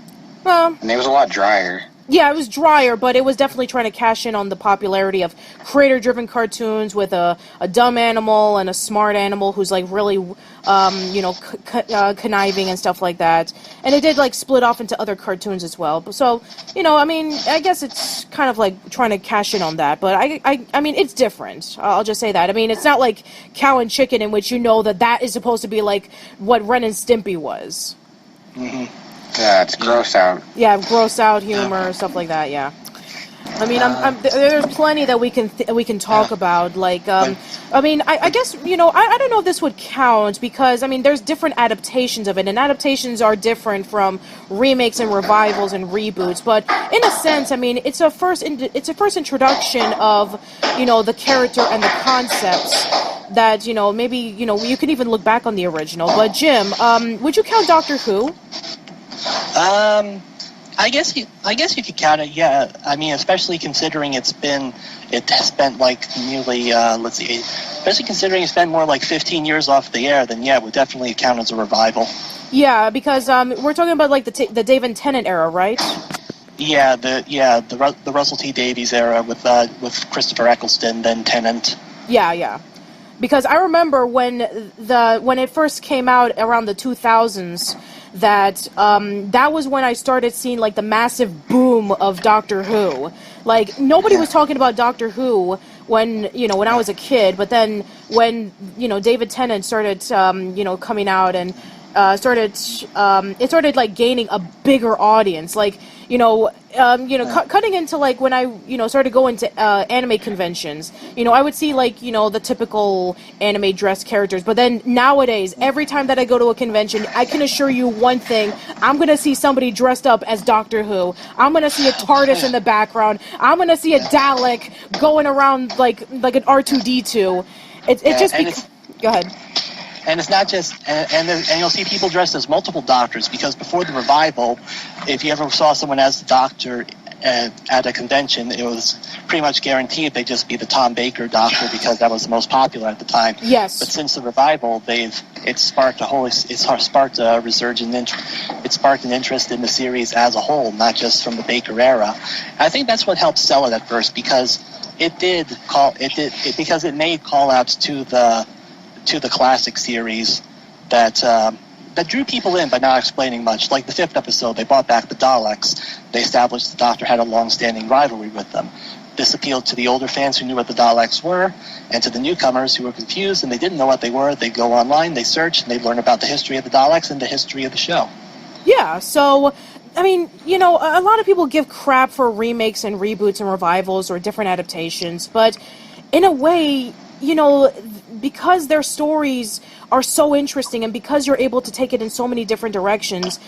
Well, And it was a lot drier. yeah, it was drier, but it was definitely trying to cash in on the popularity of creator-driven cartoons with a dumb animal and a smart animal who's, like, really, conniving and stuff like that. And it did, like, split off into other cartoons as well. So, I guess it's kind of, like, trying to cash in on that. But, I mean, it's different. I'll just say that. I mean, it's not like Cow and Chicken in which that is supposed to be, like, what Ren and Stimpy was. Mm-hmm. Yeah, it's gross out. Yeah, gross out humor, stuff like that. Yeah, I mean, there's plenty that we can talk about. Like, I guess I don't know if this would count because there's different adaptations of it, and adaptations are different from remakes and revivals and reboots. But in a sense, it's a first introduction of the character and the concepts that maybe you could even look back on the original. But Jim, would you count Doctor Who? I guess you could count it. Yeah, especially considering it has spent like nearly especially considering it's been more like 15 years off the air. Then yeah, it would definitely count as a revival. Yeah, because we're talking about like the David Tennant era, right? Yeah, the Russell T Davies era with Christopher Eccleston, then Tennant. Yeah. Because I remember when it first came out around the 2000s. That was when I started seeing like the massive boom of Doctor Who. Like nobody was talking about Doctor Who when I was a kid, but then when David Tennant started coming out and it started like gaining a bigger audience. Like cutting into like when I started going to anime conventions. I would see like the typical anime dress characters, but then nowadays every time that I go to a convention, I can assure you one thing: I'm gonna see somebody dressed up as Doctor Who. I'm gonna see a TARDIS in the background. I'm gonna see a Dalek going around like an R2D2. Go ahead. And it's not just, and you'll see people dressed as multiple doctors, because before the revival, if you ever saw someone as the Doctor, at a convention, it was pretty much guaranteed they'd just be the Tom Baker Doctor because that was the most popular at the time. Yes. But since the revival, it sparked a resurgent it sparked an interest in the series as a whole, not just from the Baker era. And I think that's what helped sell it at first, because it made call-outs to the classic series that drew people in by not explaining much. Like the 5th episode, they brought back the Daleks. They established the Doctor had a long-standing rivalry with them. This appealed to the older fans who knew what the Daleks were, and to the newcomers who were confused and they didn't know what they were. They'd go online, they search, and they'd learn about the history of the Daleks and the history of the show. Yeah, so, I mean, you know, a lot of people give crap for remakes and reboots and revivals or different adaptations, but in a way, you know, because their stories are so interesting and because you're able to take it in so many different directions,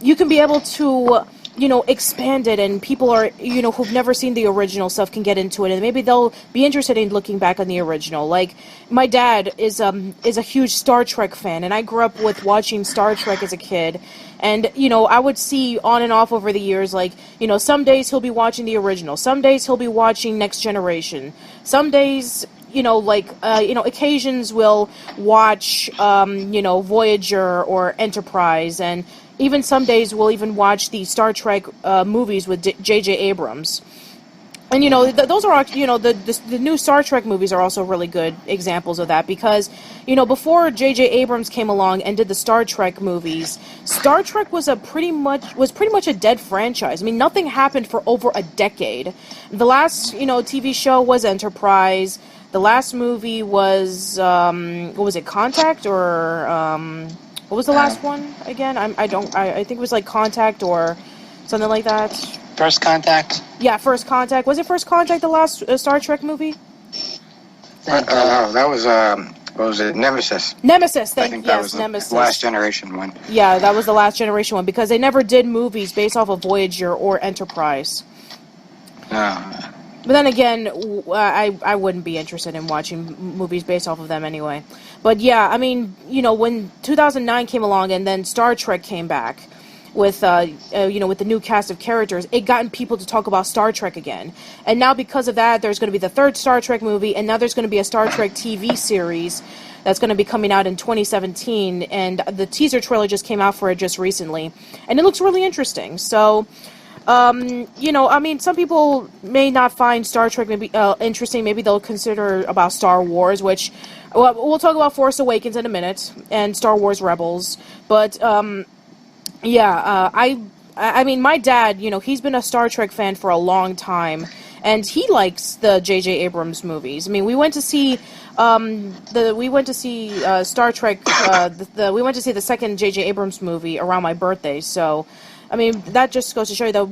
you can be able to, you know, expand it, and people are, you know, who've never seen the original stuff can get into it, and maybe they'll be interested in looking back on the original. Like, my dad is a huge Star Trek fan, and I grew up with watching Star Trek as a kid, and, you know, I would see on and off over the years, like, you know, some days he'll be watching the original, some days he'll be watching Next Generation, some days, you know, like, you know, occasions we'll watch, you know, Voyager or Enterprise, and even some days we'll even watch the Star Trek movies with J.J. Abrams. And, you know, those are, you know, the new Star Trek movies are also really good examples of that, because, you know, before J.J. Abrams came along and did the Star Trek movies, Star Trek was pretty much a dead franchise. I mean, nothing happened for over a decade. The last, you know, TV show was Enterprise. The last movie was, what was it, Contact, or, what was the last one again? I think it was like Contact or something like that. First Contact? Yeah, First Contact. Was it First Contact, the last Star Trek movie? No, that was, what was it, Nemesis. Nemesis, I think that was Nemesis. the Last Generation one. Yeah, that was the Last Generation one, because they never did movies based off of Voyager or Enterprise. But then again, I wouldn't be interested in watching movies based off of them anyway. But yeah, I mean, you know, when 2009 came along and then Star Trek came back with, you know, with the new cast of characters, it got people to talk about Star Trek again. And now because of that, there's going to be the 3rd Star Trek movie, and now there's going to be a Star Trek TV series that's going to be coming out in 2017, and the teaser trailer just came out for it just recently. And it looks really interesting, so... you know, I mean, some people may not find Star Trek maybe interesting. Maybe they'll consider about Star Wars, which we'll talk about Force Awakens in a minute, and Star Wars Rebels. But yeah, I mean, my dad, you know, he's been a Star Trek fan for a long time, and he likes the J.J. Abrams movies. I mean, we went to see Star Trek. We went to see the second J.J. Abrams movie around my birthday, so. I mean, that just goes to show you that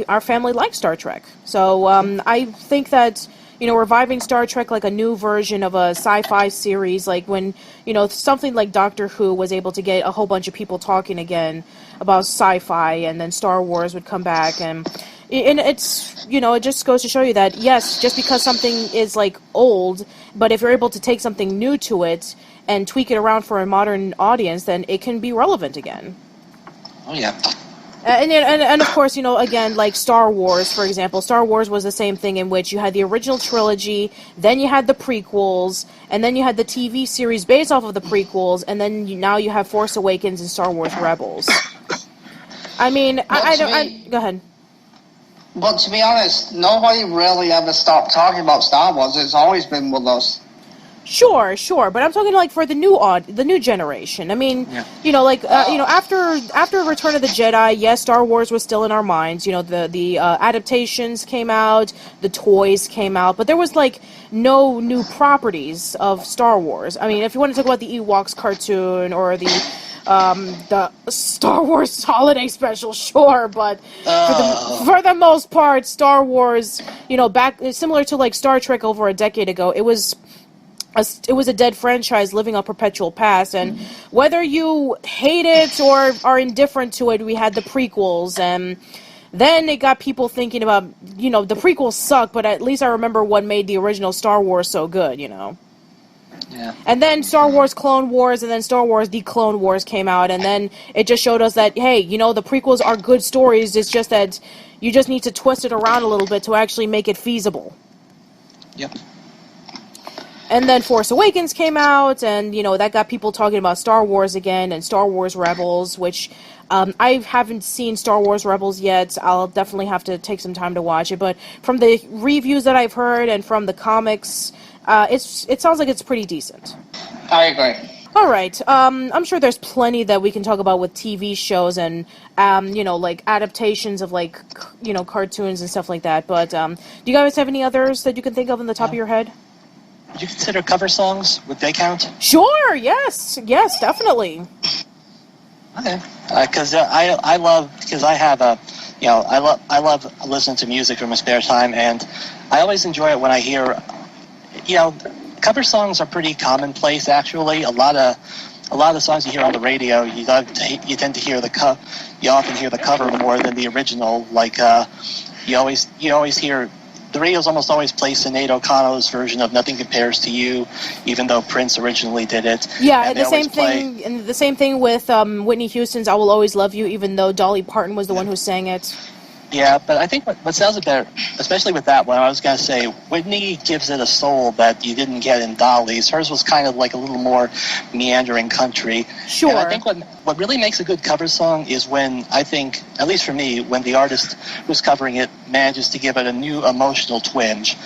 our family likes Star Trek. So I think that, you know, reviving Star Trek like a new version of a sci-fi series, like when, you know, something like Doctor Who was able to get a whole bunch of people talking again about sci-fi, and then Star Wars would come back, and it's, you know, it just goes to show you that, yes, just because something is like old, but if you're able to take something new to it and tweak it around for a modern audience, then it can be relevant again. Oh, yeah. And of course, you know, again, like Star Wars, for example. Star Wars was the same thing, in which you had the original trilogy, then you had the prequels, and then you had the TV series based off of the prequels, and then now you have Force Awakens and Star Wars Rebels. I mean, go ahead. But to be honest, nobody really ever stopped talking about Star Wars. It's always been with us. Sure, but I'm talking like for the new generation. I mean, yeah. You know, like you know, after Return of the Jedi, yes, Star Wars was still in our minds. You know, the adaptations came out, the toys came out, but there was like no new properties of Star Wars. I mean, if you want to talk about the Ewoks cartoon or the Star Wars Holiday Special, sure, but for the most part, Star Wars, you know, back similar to like Star Trek over a decade ago, it was a dead franchise living on perpetual past, and whether you hate it or are indifferent to it, we had the prequels, and then it got people thinking about, you know, the prequels suck, but at least I remember what made the original Star Wars so good, you know. Yeah. And then Star Wars Clone Wars and then Star Wars The Clone Wars came out, and then it just showed us that, hey, the prequels are good stories, it's just that you just need to twist it around a little bit to actually make it feasible. Yep. And then Force Awakens came out, and, that got people talking about Star Wars again, and Star Wars Rebels, which I haven't seen Star Wars Rebels yet. I'll definitely have to take some time to watch it, but from the reviews that I've heard and from the comics, it sounds like it's pretty decent. I agree. All right. I'm sure there's plenty that we can talk about with TV shows and, like adaptations of cartoons and stuff like that. But do you guys have any others that you can think of on the top of your head? Would you consider cover songs? Would they count? Sure. Yes, definitely. Okay. Because I love listening to music in my spare time, and I always enjoy it when I hear, cover songs are pretty commonplace. Actually, a lot of the songs you hear on the radio, you tend to hear you often hear the cover more than the original. Like you always hear. The radio's almost always play Sinead O'Connor's version of "Nothing Compares to You," even though Prince originally did it. Yeah, and the same thing with Whitney Houston's "I Will Always Love You," even though Dolly Parton was the one who sang it. Yeah, but I think what sells it better, especially with that one, I was going to say, Whitney gives it a soul that you didn't get in Dolly's. Hers was kind of like a little more meandering country. Sure. And I think what really makes a good cover song is when, I think, at least for me, when the artist who's covering it manages to give it a new emotional twinge.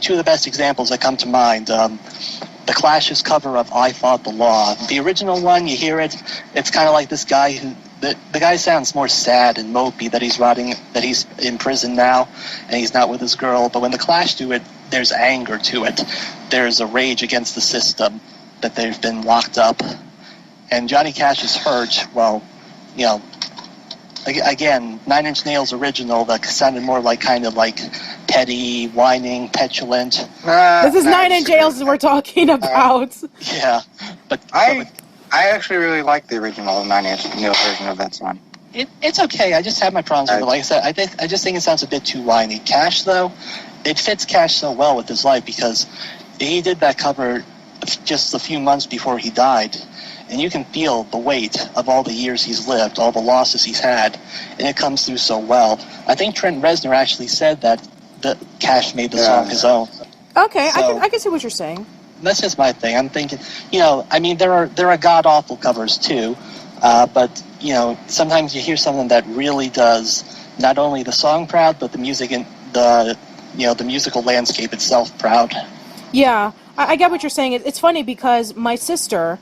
Two of the best examples that come to mind, the Clash's cover of "I Fought the Law." The original one, you hear it, it's kind of like this guy who... The guy sounds more sad and mopey that he's in prison now, and he's not with his girl. But when the Clash do it, there's anger to it. There's a rage against the system that they've been locked up. And Johnny Cash is hurt. Well, again, Nine Inch Nails original that sounded more like kind of like petty, whining, petulant. This is Nine Inch Nails we're talking about. Yeah, but I actually really like the original Nine Inch Nails version of that song. It's okay. I just have my problems with it. Like I said, I just think it sounds a bit too whiny. Cash, though, it fits Cash so well with his life because he did that cover just a few months before he died, and you can feel the weight of all the years he's lived, all the losses he's had, and it comes through so well. I think Trent Reznor actually said that Cash made the song his own. Okay, So, I can see what you're saying. That's just my thing. I'm thinking, there are god-awful covers too, but, sometimes you hear something that really does not only the song proud, but the music and the musical landscape itself proud. Yeah, I get what you're saying. It's funny because my sister,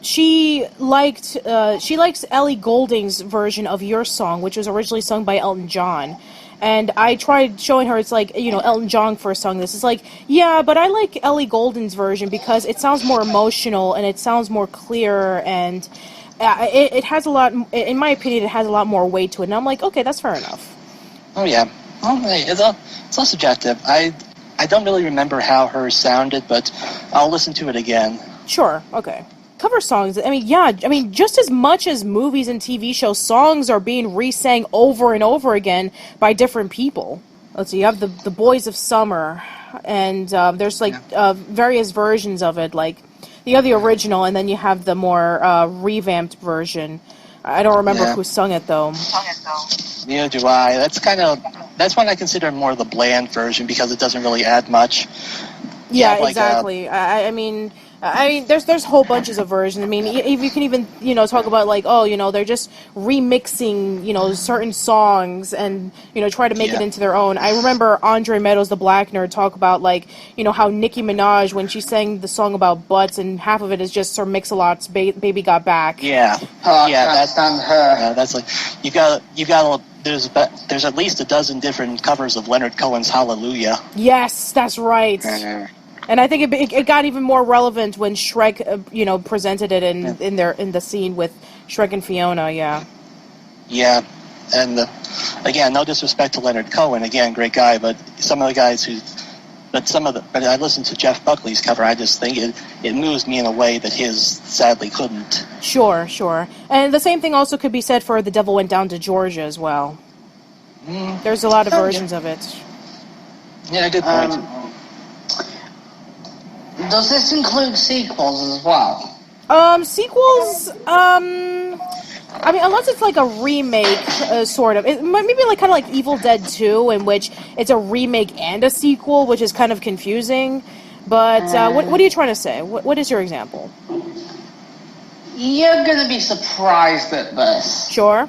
she likes Ellie Goulding's version of Your Song, which was originally sung by Elton John. And I tried showing her, it's like, Elton John first sung this. It's like, yeah, but I like Ellie Goulding's version because it sounds more emotional and it sounds more clear, and it has a lot, in my opinion, it has a lot more weight to it. And I'm like, okay, that's fair enough. Oh, yeah. Well, hey, it's all subjective. I don't really remember how hers sounded, but I'll listen to it again. Sure, okay. Cover songs, just as much as movies and TV shows, songs are being re-sang over and over again by different people. Let's see, you have the Boys of Summer, and there's various versions of it, like you have the original, and then you have the more revamped version. I don't remember who sung it, though. Neither do I. That's one I consider more the bland version because it doesn't really add much. Yeah, exactly. There's whole bunches of versions. I mean, if you can even, talk about they're just remixing, certain songs and, try to make it into their own. I remember Andre Meadows, the Black Nerd, talk about, how Nicki Minaj, when she sang the song about butts, and half of it is just Sir Mix-a-Lot's Baby Got Back. Yeah. That's on her. That's like, there's at least a dozen different covers of Leonard Cohen's Hallelujah. Yes, that's right. And I think it got even more relevant when Shrek, presented it in the scene with Shrek and Fiona. Yeah. Yeah, and again, no disrespect to Leonard Cohen. Again, great guy, but some of the guys but I listened to Jeff Buckley's cover. I just think it moves me in a way that his sadly couldn't. Sure. And the same thing also could be said for The Devil Went Down to Georgia as well. There's a lot of versions of it. Yeah, good point. Does this include sequels as well? Sequels, I mean, unless it's like a remake, sort of. It might maybe like kind of like Evil Dead 2, in which it's a remake and a sequel, which is kind of confusing. But what are you trying to say? What is your example? You're gonna be surprised at this. Sure.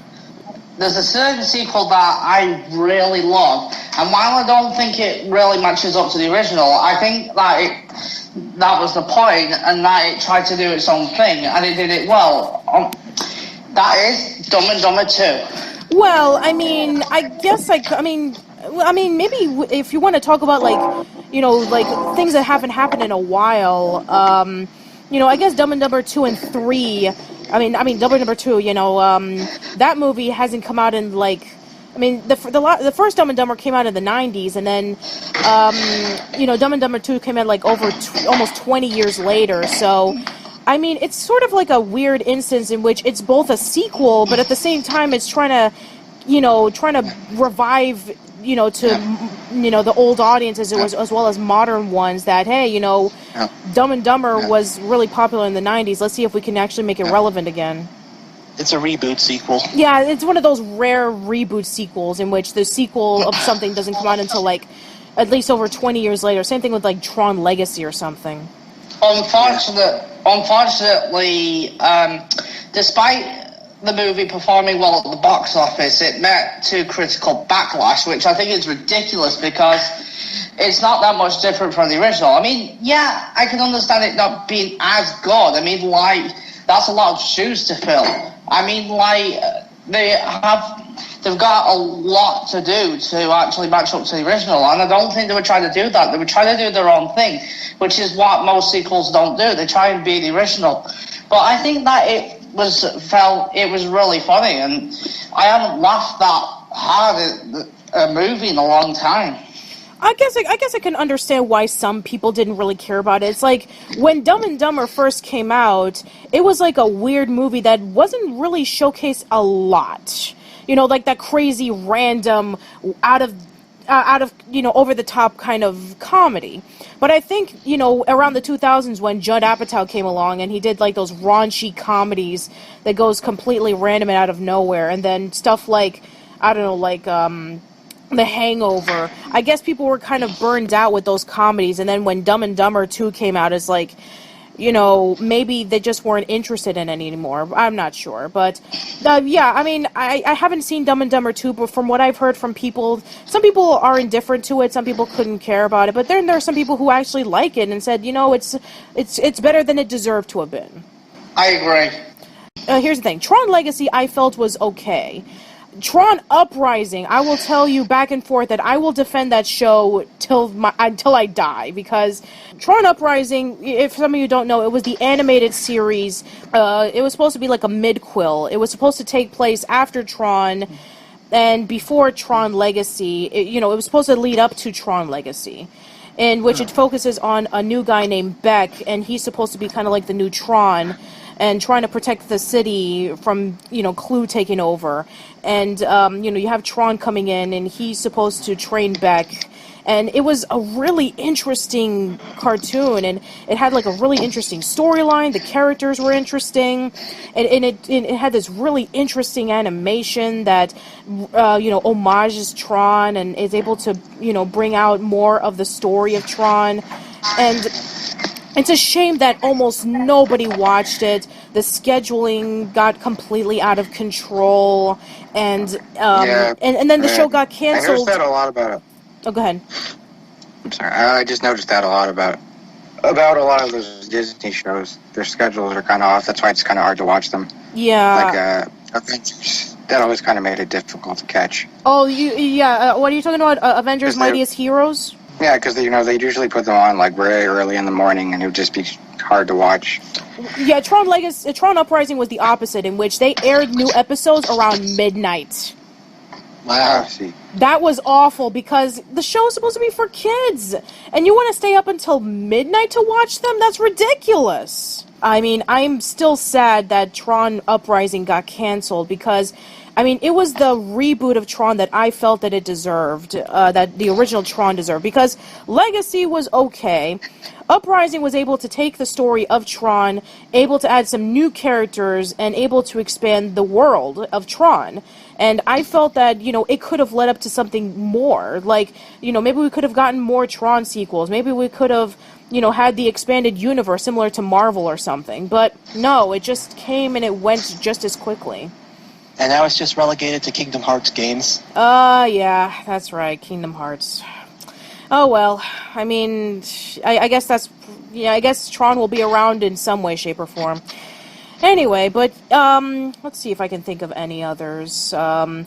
There's a certain sequel that I really love, and while I don't think it really matches up to the original, I think that was the point, and that it tried to do its own thing, and it did it well. That is Dumb and Dumber 2. Well, I mean, I guess I mean, maybe if you want to talk about like, you know, like things that haven't happened in a while, you know, I guess Dumb and Dumber 2 and 3. I mean, Dumb and Dumber 2. You know, that movie hasn't come out in like. I mean, the first Dumb and Dumber came out in the 90s, and then, you know, Dumb and Dumber 2 came out like over almost 20 years later. So, I mean, it's sort of like a weird instance in which it's both a sequel, but at the same time, it's trying to revive, you know, to, you know, the old audiences as well as modern ones that, hey, you know, Dumb and Dumber was really popular in the 90s. Let's see if we can actually make it relevant again. It's a reboot sequel. Yeah, it's one of those rare reboot sequels in which the sequel of something doesn't come out until like at least over 20 years later. Same thing with like Tron Legacy or something. Unfortunately, despite the movie performing well at the box office, it met to critical backlash, which I think is ridiculous because it's not that much different from the original. I mean, yeah, I can understand it not being as good. I mean, like, that's a lot of shoes to fill. I mean, like, they've got a lot to do to actually match up to the original, and I don't think they were trying to do that. They were trying to do their own thing, which is what most sequels don't do. They try and be the original. But I think that it was really funny, and I haven't laughed that hard at a movie in a long time. I guess I can understand why some people didn't really care about it. It's like when Dumb and Dumber first came out, it was like a weird movie that wasn't really showcased a lot. You know, like that crazy random out of you know, over the top kind of comedy. But I think, you know, around the 2000s when Judd Apatow came along and he did like those raunchy comedies that goes completely random and out of nowhere, and then stuff like, I don't know, like The Hangover. I guess people were kind of burned out with those comedies, and then when Dumb and Dumber 2 came out, it's like, you know, maybe they just weren't interested in it anymore. I'm not sure. But, yeah, I mean, I haven't seen Dumb and Dumber 2, but from what I've heard from people, some people are indifferent to it, some people couldn't care about it, but then there are some people who actually like it and said, you know, it's better than it deserved to have been. I agree. Here's the thing. Tron Legacy, I felt, was okay. Tron Uprising, I will tell you back and forth that I will defend that show until I die, because Tron Uprising, if some of you don't know, it was the animated series. It was supposed to be like a midquel. It was supposed to take place after Tron and before Tron Legacy. It was supposed to lead up to Tron Legacy, in which it focuses on a new guy named Beck, and he's supposed to be kind of like the new Tron, and trying to protect the city from, you know, Clue taking over. And, you know, you have Tron coming in, and he's supposed to train Beck. And it was a really interesting cartoon, and it had, like, a really interesting storyline. The characters were interesting, and it had this really interesting animation that, you know, homages Tron and is able to, you know, bring out more of the story of Tron. And it's a shame that almost nobody watched it. The scheduling got completely out of control, and then the show got canceled. I noticed that a lot about it. Oh, go ahead. I'm sorry. I just noticed that a lot about a lot of those Disney shows. Their schedules are kind of off. That's why it's kind of hard to watch them. Yeah. Like Avengers. That always kind of made it difficult to catch. Oh, what are you talking about? Avengers: Mightiest Heroes? Yeah, because they usually put them on like very early in the morning, and it would just be hard to watch. Yeah, Tron Uprising was the opposite, in which they aired new episodes around midnight. Wow. See. That was awful, because the show is supposed to be for kids, and you want to stay up until midnight to watch them? That's ridiculous. I mean, I'm still sad that Tron Uprising got canceled, because I mean, it was the reboot of Tron that I felt that it deserved, that the original Tron deserved, because Legacy was okay. Uprising was able to take the story of Tron, able to add some new characters, and able to expand the world of Tron. And I felt that, it could have led up to something more. Like, maybe we could have gotten more Tron sequels. Maybe we could have, had the expanded universe similar to Marvel or something. But no, it just came and it went just as quickly. And now it's just relegated to Kingdom Hearts games. Yeah, that's right, Kingdom Hearts. Oh well, I mean, I guess I guess Tron will be around in some way, shape, or form. Anyway, but, let's see if I can think of any others. I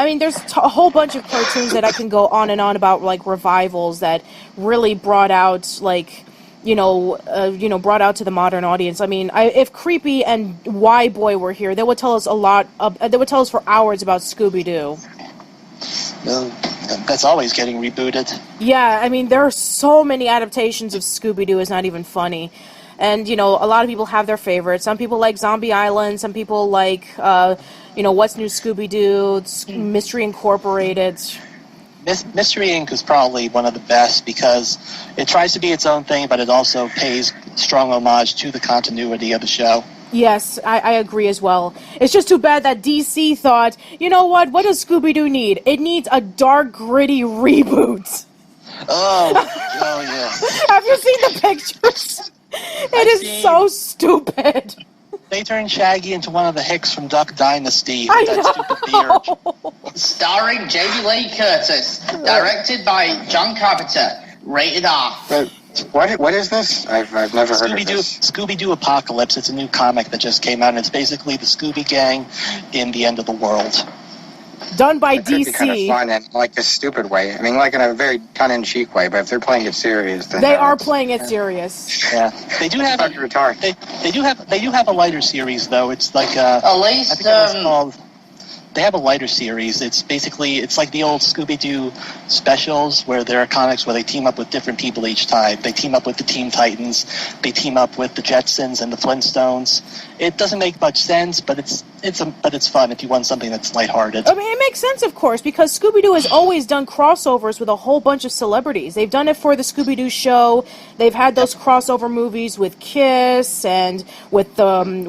mean, there's a whole bunch of cartoons that I can go on and on about, like, revivals that really brought out, like, brought out to the modern audience. I mean, if Creepy and Y-Boy were here, they would tell us they would tell us for hours about Scooby-Doo. That's always getting rebooted. Yeah, I mean, there are so many adaptations of Scooby-Doo, it's not even funny. And, a lot of people have their favorites. Some people like Zombie Island, some people like, What's New Scooby-Doo, Mystery Incorporated. Mystery Inc. is probably one of the best because it tries to be its own thing, but it also pays strong homage to the continuity of the show. Yes, I agree as well. It's just too bad that DC thought, you know what does Scooby-Doo need? It needs a dark, gritty reboot. Oh yeah. Have you seen the pictures? It is so stupid. They turned Shaggy into one of the Hicks from Duck Dynasty I with that stupid beard. Starring Jamie Lee Curtis, directed by John Carpenter, rated R. But what is this? I've never heard of this. Scooby-Doo Apocalypse. It's a new comic that just came out, and it's basically the Scooby Gang in the end of the world. Done by It could be kind of DC. fun in like a stupid way. I mean, like in a very tongue-in-cheek way. But if they're playing it serious, then They are it's playing it serious. Yeah, they do have fucking retarded. they do have a lighter series though. It's like At I least, think it was called. They have a lighter series. It's like the old Scooby-Doo specials where there are comics where they team up with different people each time. They team up with the Teen Titans. They team up with the Jetsons and the Flintstones. It doesn't make much sense, but it's fun if you want something that's lighthearted. I mean, it makes sense, of course, because Scooby-Doo has always done crossovers with a whole bunch of celebrities. They've done it for the Scooby-Doo show. They've had those crossover movies with Kiss and with the Harlem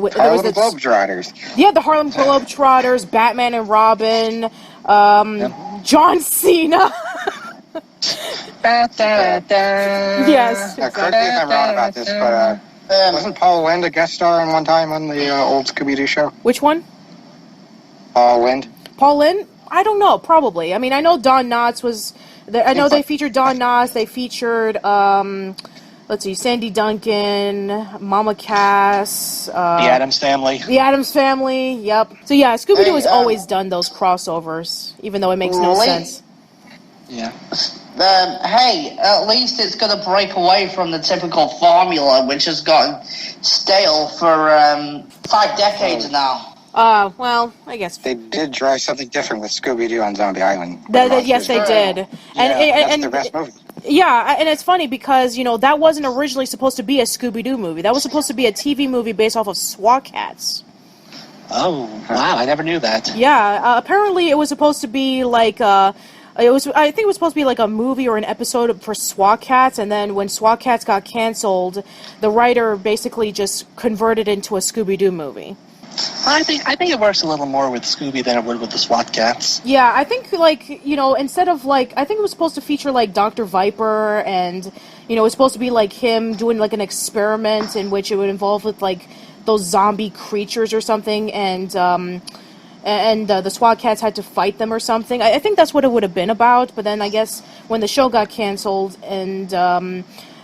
Globetrotters. Yeah, the Harlem Globetrotters, Batman and Robin, John Cena. Yes. Correct me if I'm wrong about this, but wasn't Paul Lynde a guest star in one time on the old Scooby-Doo show? Which one? Paul Lynde? Paul Lynde? I don't know, probably. I mean, I know Don Knotts was... I know they featured Don Knotts, they featured, let's see, Sandy Duncan, Mama Cass... The Addams Family. The Addams Family, yep. So yeah, Scooby-Doo has always done those crossovers, even though it makes no sense. Yeah. Hey, at least it's going to break away from the typical formula, which has gotten stale for 5 decades now. Well, I guess... They did try something different with Scooby-Doo on Zombie Island. Yes, they did. That's their best movie. Yeah, and it's funny because, that wasn't originally supposed to be a Scooby-Doo movie. That was supposed to be a TV movie based off of SWAT Cats. Oh, wow, I never knew that. Yeah, apparently it was supposed to be like... I think it was supposed to be like a movie or an episode for SWAT Cats, and then when SWAT Cats got canceled, the writer basically just converted it into a Scooby-Doo movie. I think it works a little more with Scooby than it would with the SWAT Cats. Yeah, I think, instead of, I think it was supposed to feature, Dr. Viper, and, it was supposed to be, him doing, an experiment in which it would involve with, those zombie creatures or something, and the SWAT Cats had to fight them or something. I think that's what it would have been about, but then I guess when the show got canceled and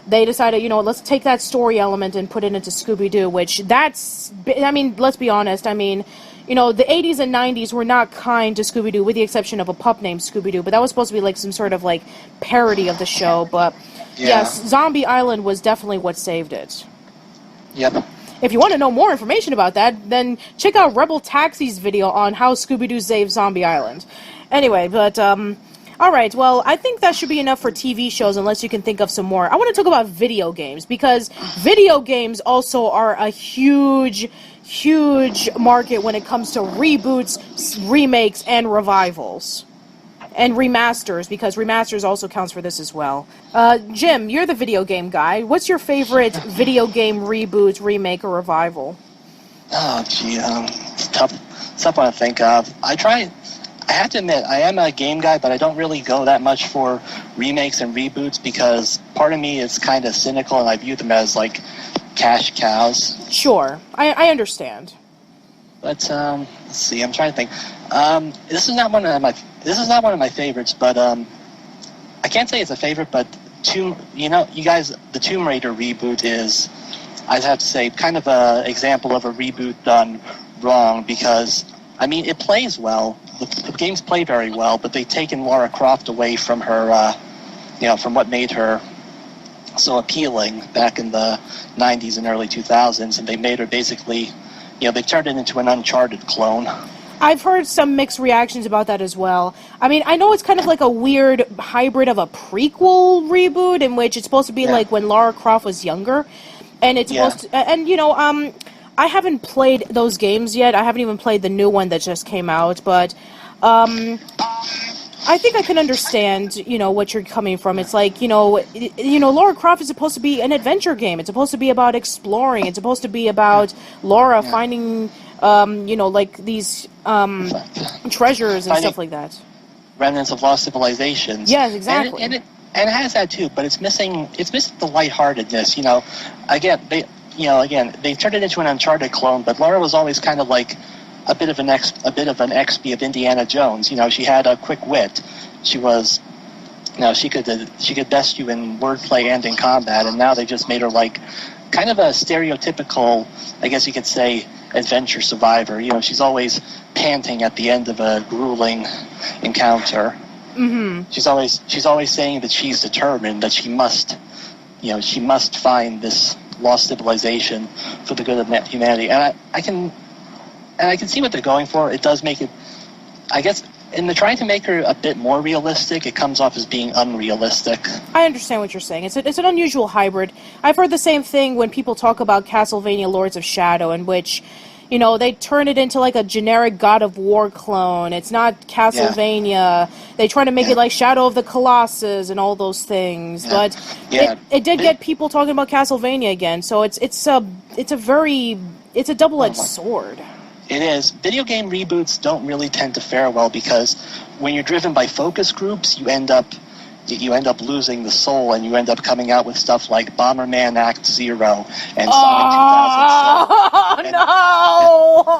they decided, let's take that story element and put it into Scooby-Doo, which let's be honest, the 80s and 90s were not kind to Scooby-Doo, with the exception of a pup named Scooby-Doo, but that was supposed to be some sort of parody of the show, but yes, Zombie Island was definitely what saved it. Yep. If you want to know more information about that, then check out Rebel Taxi's video on how Scooby-Doo saved Zombie Island. Anyway, but All right, well, I think that should be enough for TV shows unless you can think of some more. I want to talk about video games because video games also are a huge, huge market when it comes to reboots, remakes, and revivals. And remasters, because remasters also counts for this as well. Jim, you're the video game guy. What's your favorite video game reboot, remake, or revival? Oh, gee, it's tough one to think of. I have to admit, I am a game guy, but I don't really go that much for remakes and reboots because part of me is kind of cynical and I view them as, like, cash cows. Sure, I understand. But, let's see, I'm trying to think. This is not one of my favorites, but, I can't say it's a favorite, but the Tomb Raider reboot is, I'd have to say, kind of a example of a reboot done wrong because, I mean, it plays well. The games play very well, but they've taken Lara Croft away from her, from what made her so appealing back in the 90s and early 2000s, and they made her basically, they turned it into an Uncharted clone. I've heard some mixed reactions about that as well. I mean, I know it's kind of like a weird hybrid of a prequel reboot in which it's supposed to be like when Lara Croft was younger, and it's supposed to, and I haven't played those games yet. I haven't even played the new one that just came out, but I think I can understand, what you're coming from. It's like, Lara Croft is supposed to be an adventure game. It's supposed to be about exploring. It's supposed to be about Laura finding, like these treasures and stuff like that. Remnants of lost civilizations. Yes, exactly. And it has that too, but it's missing the lightheartedness. They turned it into an Uncharted clone, but Laura was always kind of like a bit of an XP of Indiana Jones. She had a quick wit. She was, she could best you in wordplay and in combat, and now they just made her like kind of a stereotypical, I guess you could say, adventure survivor. She's always panting at the end of a grueling encounter. Mm-hmm. She's always saying that she's determined, that she must find this lost civilization for the good of humanity. And I can see what they're going for. It does make it, I guess, in the trying to make her a bit more realistic, it comes off as being unrealistic. I understand what you're saying. It's an unusual hybrid. I've heard the same thing when people talk about Castlevania Lords of Shadow, in which, they turn it into like a generic God of War clone. It's not Castlevania. Yeah. They try to make it like Shadow of the Colossus and all those things. Yeah. But it did get people talking about Castlevania again. So it's a double-edged sword. It is. Video game reboots don't really tend to fare well because when you're driven by focus groups, you end up losing the soul, and you end up coming out with stuff like Bomberman Act Zero and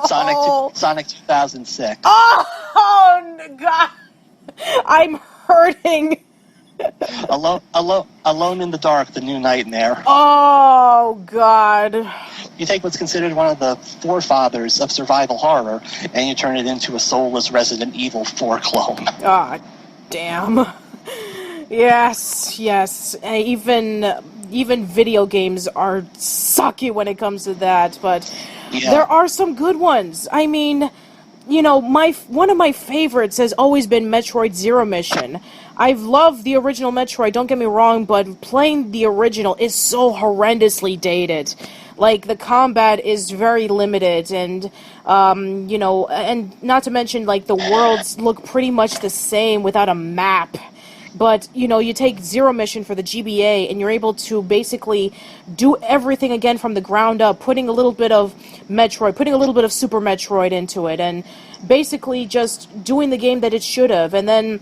Sonic 2006. Oh God, I'm hurting. Alone in the Dark, the new nightmare. Oh God. You take what's considered one of the forefathers of survival horror, and you turn it into a soulless Resident Evil 4 clone. Ah, damn. Yes. Even video games are sucky when it comes to that, but there are some good ones. I mean, one of my favorites has always been Metroid Zero Mission. I've loved the original Metroid, don't get me wrong, but playing the original is so horrendously dated. Like, the combat is very limited, and, and not to mention, like, the worlds look pretty much the same without a map. But, you take Zero Mission for the GBA, and you're able to basically do everything again from the ground up, putting a little bit of Metroid, putting a little bit of Super Metroid into it, and basically just doing the game that it should have. And then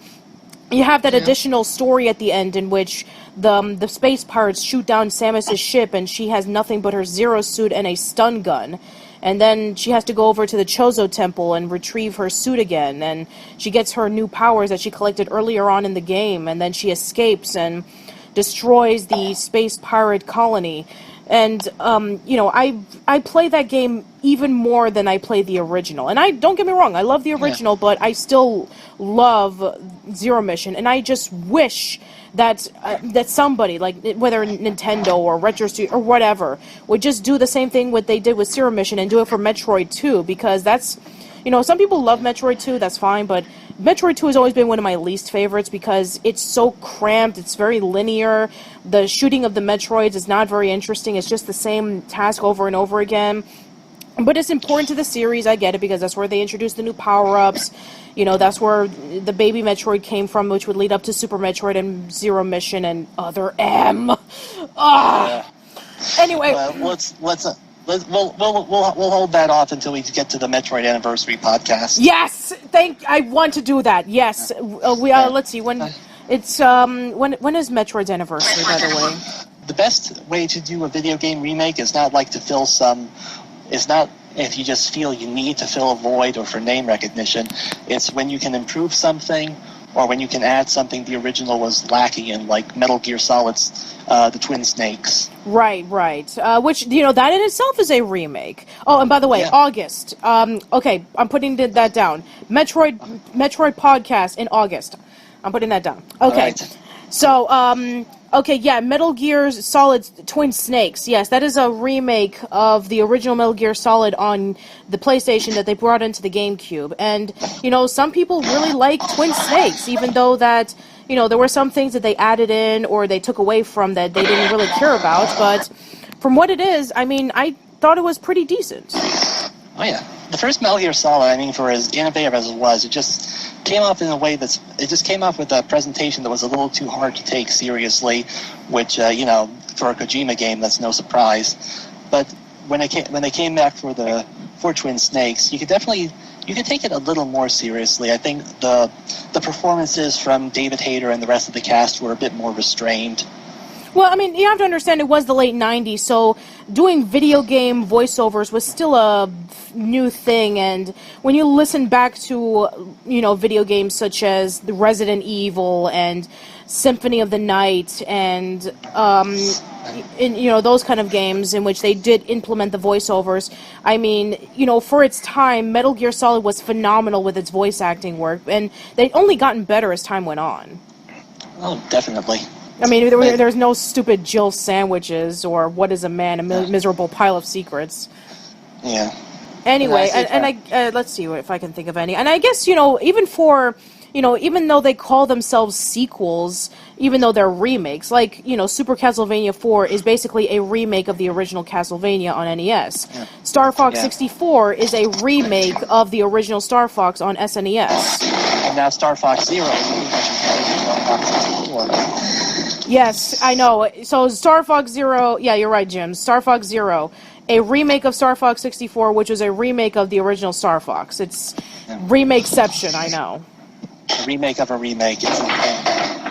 you have that additional story at the end in which the space pirates shoot down Samus's ship, and she has nothing but her Zero suit and a stun gun. And then she has to go over to the Chozo Temple and retrieve her suit again, and she gets her new powers that she collected earlier on in the game, and then she escapes and destroys the space pirate colony. And, I play that game even more than I play the original. And don't get me wrong, I love the original, but I still love Zero Mission, and I just wish that somebody, like whether Nintendo or Retro Studio or whatever, would just do the same thing what they did with Zero Mission and do it for Metroid 2, because that's, some people love Metroid 2, that's fine, but Metroid 2 has always been one of my least favorites because it's so cramped, it's very linear, the shooting of the Metroids is not very interesting, it's just the same task over and over again. But it's important to the series, I get it, because that's where they introduced the new power-ups. You know, that's where the baby Metroid came from, which would lead up to Super Metroid and Zero Mission and Other M. Ah. Anyway, we'll hold that off until we get to the Metroid Anniversary podcast. Yes, I want to do that. Yes, let's see when it's when is Metroid's anniversary, by the way? The best way to do a video game remake is not like to fill it's not if you just feel you need to fill a void or for name recognition. It's when you can improve something or when you can add something the original was lacking in, like Metal Gear Solid's the Twin Snakes. Right. Which, you know, that in itself is a remake. Oh, and by the way, August. Okay, I'm putting that down. Metroid podcast in August. I'm putting that down. Okay. Right. So, okay, yeah, Metal Gear Solid Twin Snakes. Yes, that is a remake of the original Metal Gear Solid on the PlayStation that they brought into the GameCube. And, you know, some people really like Twin Snakes, even though that, you know, there were some things that they added in or they took away from that they didn't really care about. But from what it is, I mean, I thought it was pretty decent. Oh, yeah. The first Metal Gear Solid, I mean, for as innovative as it was, it just came off in a way it just came off with a presentation that was a little too hard to take seriously, which, you know, for a Kojima game, that's no surprise. But when they came back for Twin Snakes, you could take it a little more seriously. I think the performances from David Hayter and the rest of the cast were a bit more restrained. Well, I mean, you have to understand it was the late 90s, so doing video game voiceovers was still a new thing, and when you listen back to, you know, video games such as the Resident Evil and Symphony of the Night and you know, those kind of games in which they did implement the voiceovers, I mean, you know, for its time, Metal Gear Solid was phenomenal with its voice acting work, and they'd only gotten better as time went on. Oh, definitely. I mean, there's no stupid Jill sandwiches or what is a man, a miserable pile of secrets. Yeah. Anyway, and I let's see if I can think of any. And I guess, you know, even though they call themselves sequels, even though they're remakes, like, you know, Super Castlevania 4 is basically a remake of the original Castlevania on NES. Yeah. Star Fox 64 is a remake of the original Star Fox on SNES. And now Star Fox Zero is a remake of Star Fox 64. Yes, I know. So Star Fox Zero, yeah, you're right, Jim. Star Fox Zero, a remake of Star Fox 64, which was a remake of the original Star Fox. It's remakeception, I know. A remake of a remake. It's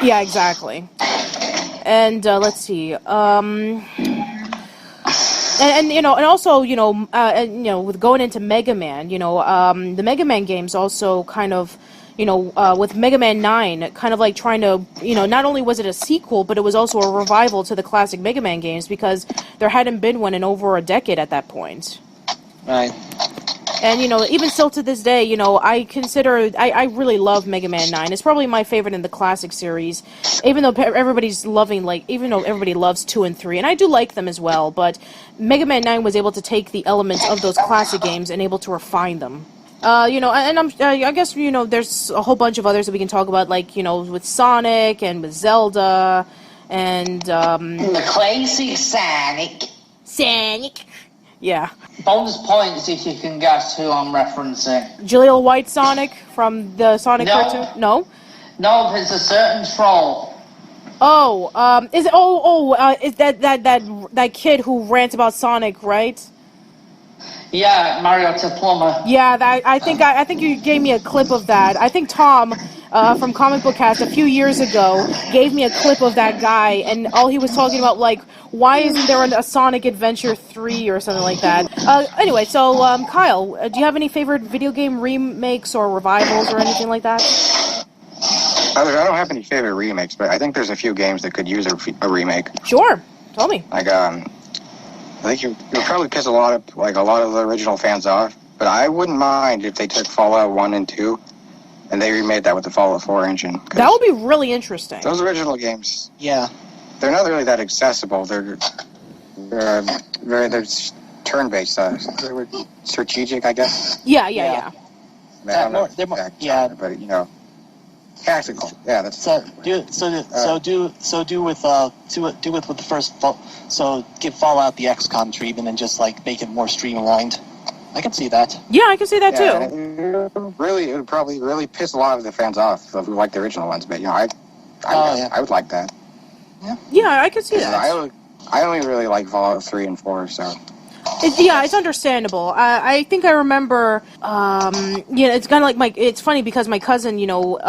yeah, exactly. And let's see. And you know, and also, you know, with going into Mega Man, you know, the Mega Man games also kind of, you know, with Mega Man 9, kind of like trying to, you know, not only was it a sequel, but it was also a revival to the classic Mega Man games because there hadn't been one in over a decade at that point. Right. And, you know, even still to this day, you know, I really love Mega Man 9. It's probably my favorite in the classic series, even though everybody loves 2 and 3, and I do like them as well, but Mega Man 9 was able to take the elements of those classic games and able to refine them. You know, and I guess, you know, there's a whole bunch of others that we can talk about, like, you know, with Sonic and with Zelda and the classic Sonic. Yeah. Bonus points if you can guess who I'm referencing. Jaleel White Sonic from the Sonic cartoon? No? No, it's a certain troll. Oh, is that kid who rants about Sonic, right? Yeah, Mario Plumber. Yeah, I think you gave me a clip of that. I think Tom from Comic Book Cast a few years ago gave me a clip of that guy, and all he was talking about, like, why isn't there a Sonic Adventure 3 or something like that? Anyway, so Kyle, do you have any favorite video game remakes or revivals or anything like that? I don't have any favorite remakes, but I think there's a few games that could use a remake. Sure, tell me. Like I think you'll probably piss a lot of the original fans off, but I wouldn't mind if they took Fallout 1 and 2 and they remade that with the Fallout 4 engine. That would be really interesting. Those original games, yeah, they're not really that accessible. They're turn-based. They're strategic, I guess. Yeah. They're more, but you know, Tactical. Yeah, that's So do with the first so give Fallout the XCOM treatment and just like make it more streamlined. I can see that. Yeah, I can see that yeah, too. It would probably really piss a lot of the fans off who like the original ones, but you know, I would like that. Yeah, I can see that. I only really like Fallout 3 and 4, so. It's understandable. I think I remember. It's kind of like it's funny because my cousin, he grew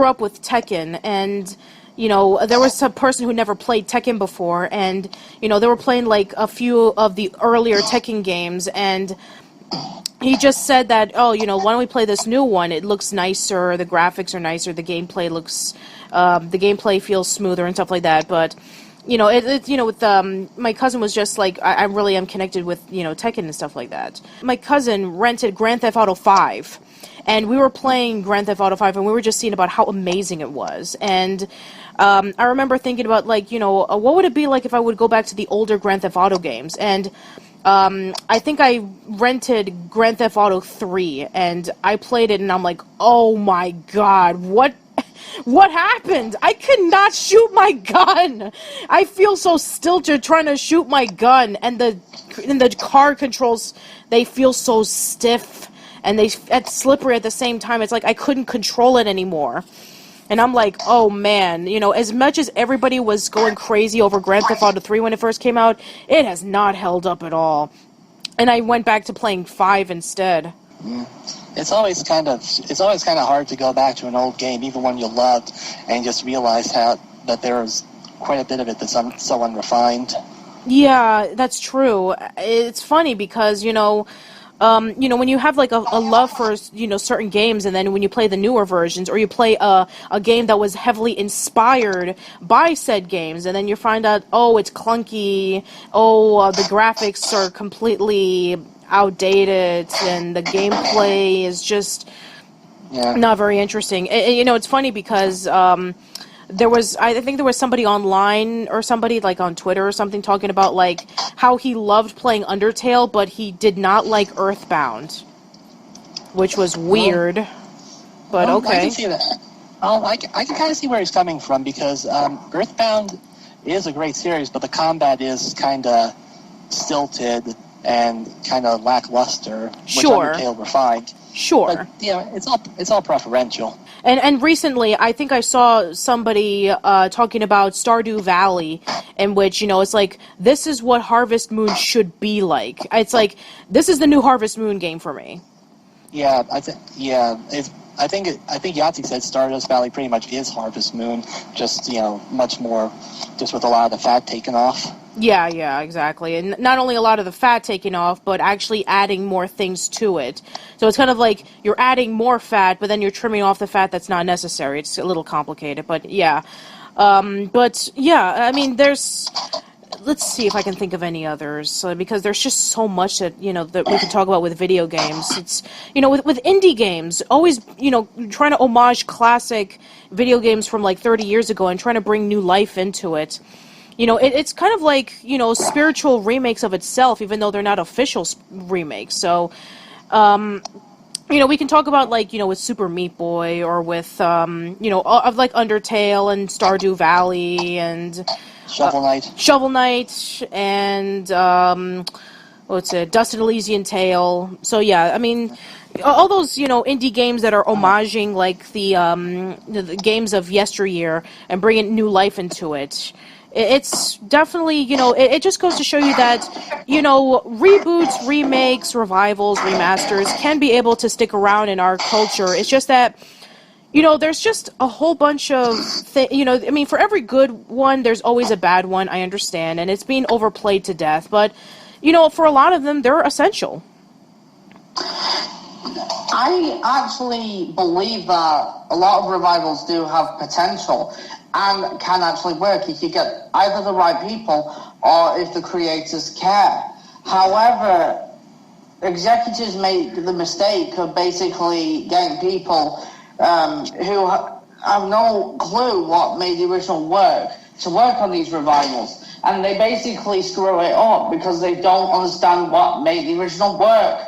up with Tekken, and there was some person who never played Tekken before, and they were playing like a few of the earlier Tekken games, and he just said that, why don't we play this new one? It looks nicer, the graphics are nicer, the gameplay feels smoother and stuff like that, but. With my cousin was just like, I really am connected with, Tekken and stuff like that. My cousin rented Grand Theft Auto 5, and we were playing Grand Theft Auto 5, and we were just seeing about how amazing it was. And I remember thinking about, like, what would it be like if I would go back to the older Grand Theft Auto games? And I think I rented Grand Theft Auto 3, and I played it, and I'm like, oh my god, what happened? I could not shoot my gun. I feel so stilted trying to shoot my gun, and the car controls, they feel so stiff, and it's slippery at the same time. It's like I couldn't control it anymore. And I'm like, oh man, as much as everybody was going crazy over Grand Theft Auto 3 when it first came out, it has not held up at all. And I went back to playing 5 instead. It's always kind of hard to go back to an old game, even one you loved, and just realize that there's quite a bit of it that's so unrefined. Yeah, that's true. It's funny because when you have like a love for certain games, and then when you play the newer versions, or you play a game that was heavily inspired by said games, and then you find out, oh, it's clunky, the graphics are completely outdated, and the gameplay is just not very interesting. It's funny because I think there was somebody online, or somebody like on Twitter or something, talking about like how he loved playing Undertale, but he did not like Earthbound, which was weird. But okay. I can see that. I can kind of see where he's coming from, because Earthbound is a great series, but the combat is kind of stilted and kind of lackluster, which Undertale refined. Sure. But, it's all preferential. And recently, I think I saw somebody talking about Stardew Valley, in which, it's like, this is what Harvest Moon should be like. It's like, this is the new Harvest Moon game for me. Yeah, I think Yahtzee said Stardew Valley pretty much is Harvest Moon, just, much more, just with a lot of the fat taken off. Yeah, exactly. And not only a lot of the fat taken off, but actually adding more things to it. So it's kind of like you're adding more fat, but then you're trimming off the fat that's not necessary. It's a little complicated, but yeah. I mean, let's see if I can think of any others, because there's just so much that, that we can talk about with video games. It's, with indie games, always, trying to homage classic video games from like 30 years ago and trying to bring new life into it. It's kind of like, spiritual remakes of itself, even though they're not official remakes. So, we can talk about, like, with Super Meat Boy, or with, of like Undertale and Stardew Valley and Shovel Knight and, Dust and Elysian Tale. So, yeah, I mean, all those, indie games that are homaging, like, the games of yesteryear and bringing new life into it. It's definitely, it just goes to show you that, reboots, remakes, revivals, remasters can be able to stick around in our culture. It's just that, there's just a whole bunch of for every good one, there's always a bad one, I understand, and it's being overplayed to death. But, for a lot of them, they're essential. I actually believe that a lot of revivals do have potential and can actually work if you get either the right people or if the creators care. However, executives make the mistake of basically getting people who have no clue what made the original work to work on these revivals. And they basically screw it up because they don't understand what made the original work.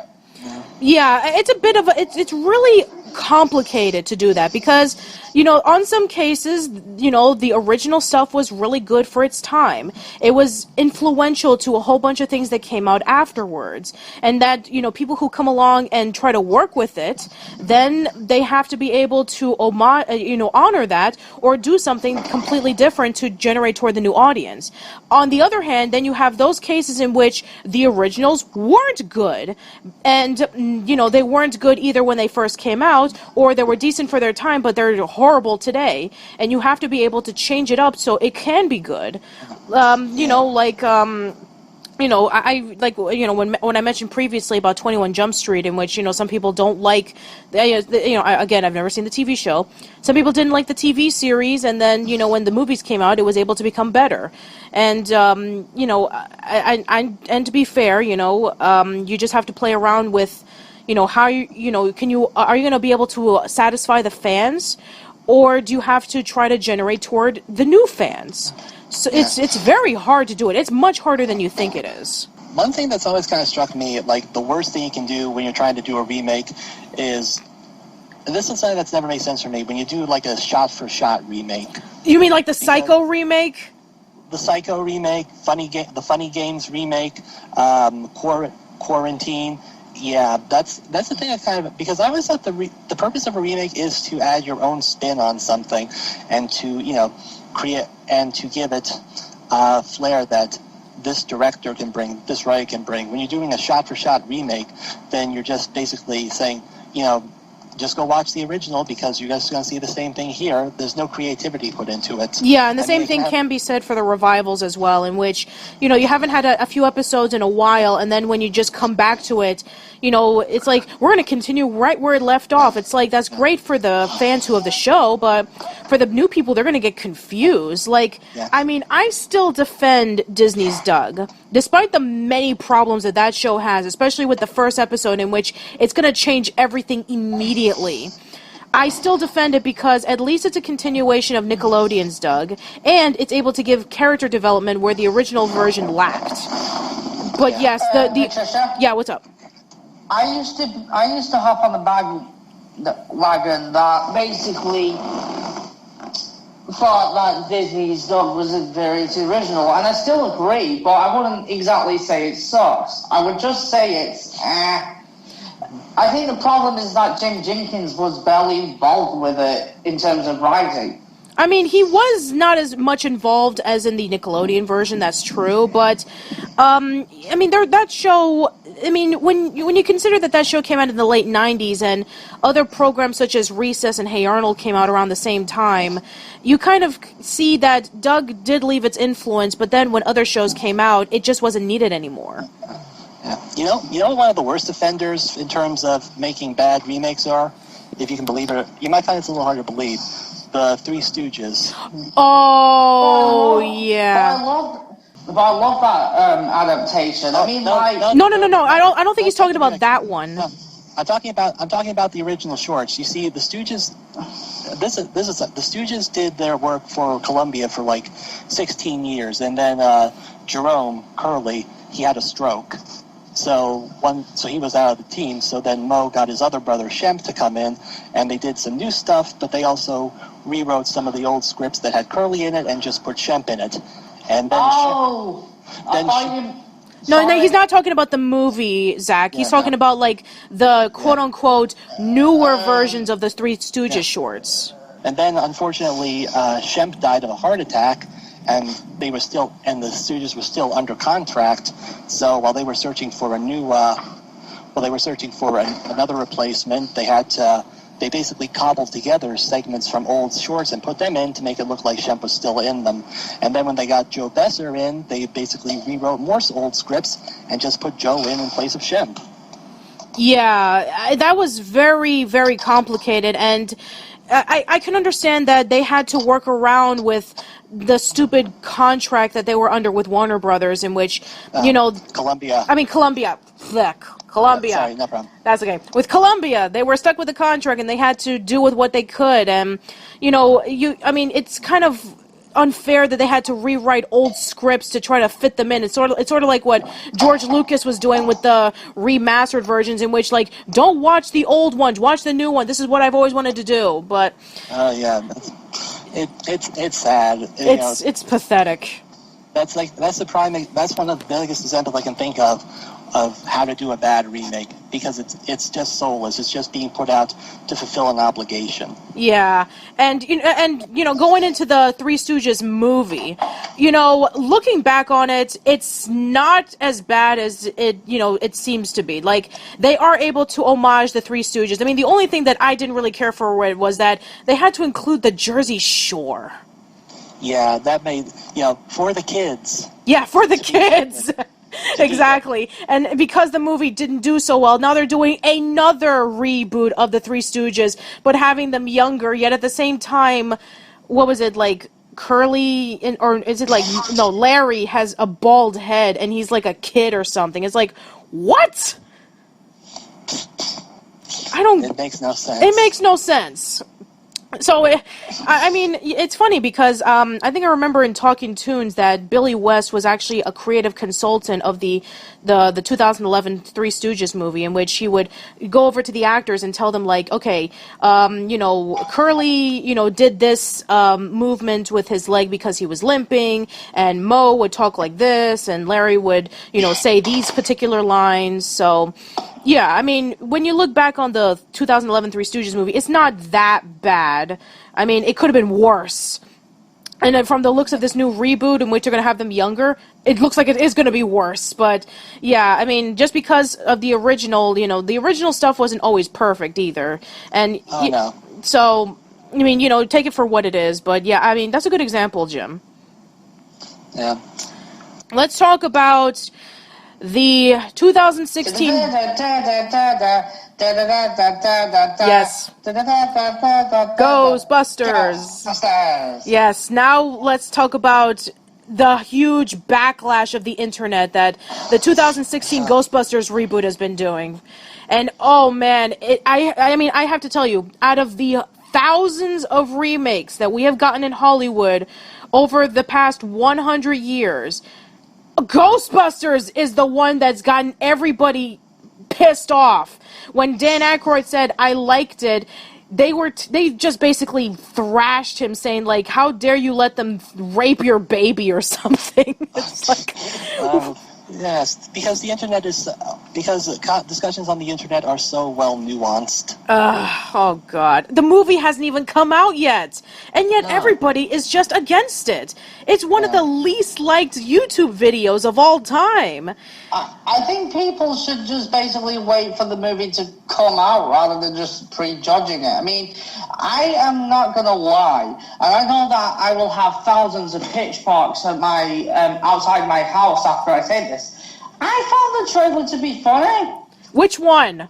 Yeah, it's a bit of it's really complicated to do that because, on some cases, the original stuff was really good for its time. It was influential to a whole bunch of things that came out afterwards. And that, people who come along and try to work with it, then they have to be able to, honor that or do something completely different to generate toward the new audience. On the other hand, then you have those cases in which the originals weren't good. And, they weren't good either when they first came out, or they were decent for their time, but they're horrible today. And you have to be able to change it up so it can be good. When I mentioned previously about 21 Jump Street, in which, some people don't like, again, I've never seen the TV show. Some people didn't like the TV series, and then, when the movies came out, it was able to become better. And, and to be fair, you just have to play around with, how are you going to be able to satisfy the fans, or do you have to try to generate toward the new fans? So it's very hard to do it. It's much harder than you think it is. One thing that's always kind of struck me, like the worst thing you can do when you're trying to do a remake is, and this is something that's never made sense for me, when you do like a shot-for-shot remake. You mean like the Psycho remake? The Psycho remake, the Funny Games remake, Quarantine. Yeah, that's the thing I kind of, because I always thought the purpose of a remake is to add your own spin on something and to, create and to give it a flair that this director can bring, this writer can bring. When you're doing a shot-for-shot remake, then you're just basically saying, just go watch the original because you're just going to see the same thing here. There's no creativity put into it. Yeah, and the same thing can be said for the revivals as well, in which, you haven't had a few episodes in a while, and then when you just come back to it, it's like, we're going to continue right where it left off. It's like, that's great for the fans who have the show, but for the new people, they're going to get confused. I still defend Disney's Doug, despite the many problems that show has, especially with the first episode in which it's going to change everything immediately. I still defend it because at least it's a continuation of Nickelodeon's Doug, and it's able to give character development where the original version lacked. But yes, Patricia? Yeah, what's up? I used to hop on the wagon that basically thought that Disney's Doug was very original, and I still agree, but I wouldn't exactly say it sucks. I would just say it's I think the problem is that Jim Jenkins was barely involved with it in terms of writing. I mean, he was not as much involved as in the Nickelodeon version, that's true, but, that show, when you consider that show came out in the late 90s, and other programs such as Recess and Hey Arnold came out around the same time, you kind of see that Doug did leave its influence, but then when other shows came out, it just wasn't needed anymore. Yeah. You know one of the worst offenders in terms of making bad remakes are, if you can believe it, you might find it's a little hard to believe, the Three Stooges. Oh, yeah. But I love that adaptation. No. I don't think he's talking about that one. No, I'm talking about the original shorts. You see, the Stooges. The Stooges did their work for Columbia for like 16 years, and then Jerome Curley, he had a stroke. So he was out of the team. So then Mo got his other brother Shemp to come in, and they did some new stuff, but they also rewrote some of the old scripts that had Curly in it and just put Shemp in it. And then No, he's not talking about the movie, Zach. He's talking about like the quote-unquote newer versions of the Three Stooges shorts. And then, unfortunately, Shemp died of a heart attack, and the Stooges were still under contract. So while they were searching for another replacement, they basically cobbled together segments from old shorts and put them in to make it look like Shemp was still in them. And then when they got Joe Besser in, they basically rewrote more old scripts and just put Joe in place of Shemp. Yeah, that was very, very complicated, and I can understand that they had to work around with the stupid contract that they were under with Warner Brothers, in which, Columbia. Columbia. Columbia. Sorry, no problem. That's okay. With Columbia, they were stuck with the contract, and they had to do with what they could, and, it's kind of unfair that they had to rewrite old scripts to try to fit them in. It's sort of like what George Lucas was doing with the remastered versions, in which, like, don't watch the old ones, watch the new one. This is what I've always wanted to do, but Yeah, it's sad. it's pathetic. That's the prime. That's one of the biggest examples I can think of how to do a bad remake, because it's just soulless. It's just being put out to fulfill an obligation. Yeah, and going into the Three Stooges movie, looking back on it, it's not as bad as it seems to be. Like, they are able to homage the Three Stooges. I mean, the only thing that I didn't really care for it was that they had to include the Jersey Shore. Yeah, that made for the kids. Yeah, for the kids. Exactly. And because the movie didn't do so well, now they're doing another reboot of the Three Stooges, but having them younger, yet at the same time, what was it, like, Larry has a bald head and he's like a kid or something. It's like, what? It makes no sense. It makes no sense. So, I mean, it's funny because I think I remember in Talking Tunes that Billy West was actually a creative consultant of the 2011 Three Stooges movie, in which he would go over to the actors and tell them, like, okay, Curly, did this movement with his leg because he was limping, and Moe would talk like this, and Larry would, say these particular lines. So, yeah, I mean, when you look back on the 2011 Three Stooges movie, it's not that bad. I mean, it could have been worse. And then from the looks of this new reboot, in which they're going to have them younger, it looks like it is going to be worse. But, yeah, I mean, just because of the original, the original stuff wasn't always perfect either. And no. So, I mean, take it for what it is. But, yeah, I mean, that's a good example, Jim. Yeah. Let's talk about the 2016... Yes. Ghostbusters. Yes, now let's talk about the huge backlash of the internet that the 2016 Ghostbusters reboot has been doing. And, oh man, I mean, I have to tell you, out of the thousands of remakes that we have gotten in Hollywood over the past 100 years... Ghostbusters is the one that's gotten everybody pissed off. When Dan Aykroyd said, I liked it, they just basically thrashed him, saying, like, how dare you let them rape your baby or something. It's like... Yes, because the internet is... Because discussions on the internet are so well nuanced. Oh, God. The movie hasn't even come out yet. And yet everybody is just against it. It's one of the least liked YouTube videos of all time. I think people should just basically wait for the movie to come out rather than just prejudging it. I mean, I am not going to lie. And I know that I will have thousands of pitchforks at my outside my house after I say this. I found the trailer to be funny. Which one?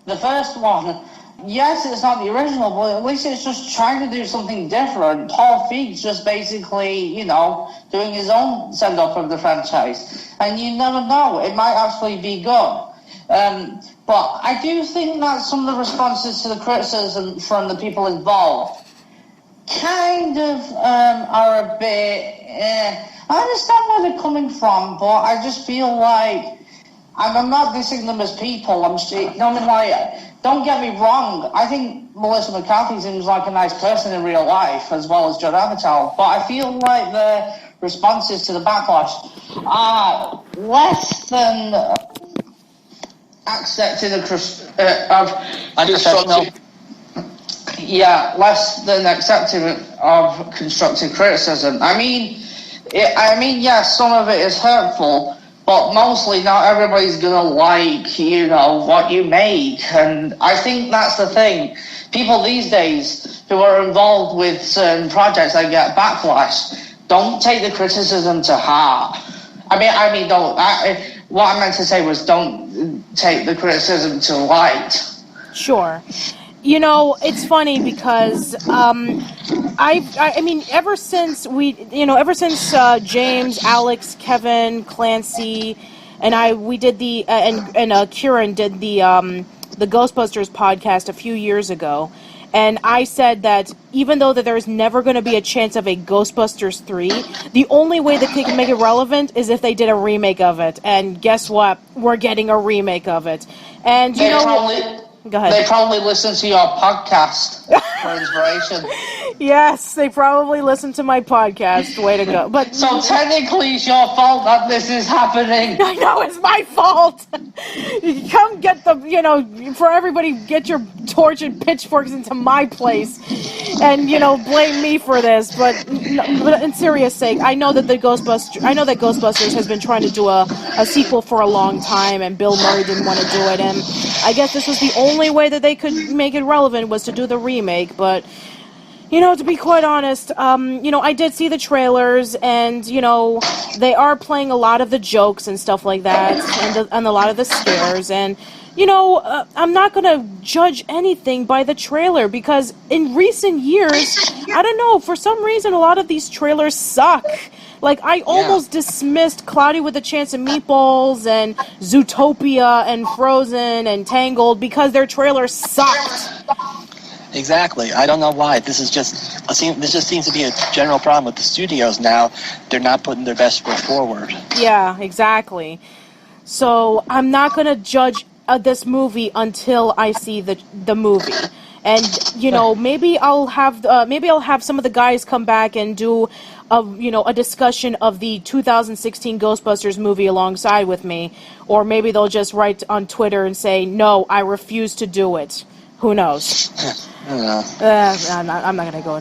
The first one. Yes, it's not the original, but at least it's just trying to do something different. Paul Feig's just basically, doing his own send-off of the franchise. And you never know, it might actually be good. But I do think that some of the responses to the criticism from the people involved kind of are a bit... I understand where they're coming from, but I just feel like... And I'm not dissing them as people. Don't get me wrong. I think Melissa McCarthy seems like a nice person in real life, as well as Judd Apatow. But I feel like the responses to the backlash are less than accepting of less than accepting of constructive criticism. I mean, yes, some of it is hurtful. But mostly not everybody's going to like, what you make. And I think that's the thing. People these days who are involved with certain projects that get backlash don't take the criticism to heart. What I meant to say was don't take the criticism to light. Sure. It's funny because I mean, ever since James, Alex, Kevin, Clancy, and we did and Kieran did the Ghostbusters podcast a few years ago, and I said that even though that there's never going to be a chance of a Ghostbusters 3, the only way that they can make it relevant is if they did a remake of it. And guess what? We're getting a remake of it. And you go ahead. They probably listen to your podcast for inspiration. Yes, they probably listen to my podcast. Way to go. But So technically it's your fault that this is happening. I know it's my fault. Come get for everybody, get your torch and pitchforks into my place, and blame me for this. But in serious sake, I know that Ghostbusters has been trying to do a sequel for a long time, and Bill Murray didn't want to do it, and I guess this was the only way that they could make it relevant was to do the remake. But to be quite honest, I did see the trailers, and, they are playing a lot of the jokes and stuff like that, and a lot of the scares, and, I'm not going to judge anything by the trailer, because in recent years, I don't know, for some reason, a lot of these trailers suck. Like, I almost dismissed Cloudy with a Chance of Meatballs, and Zootopia, and Frozen, and Tangled, because their trailers sucked. Exactly. I don't know why. This just seems to be a general problem with the studios now. They're not putting their best foot forward. Yeah, exactly. So I'm not going to judge this movie until I see the movie. And maybe I'll have some of the guys come back and do a discussion of the 2016 Ghostbusters movie alongside with me, or maybe they'll just write on Twitter and say, "No, I refuse to do it." Who knows? I'm not gonna go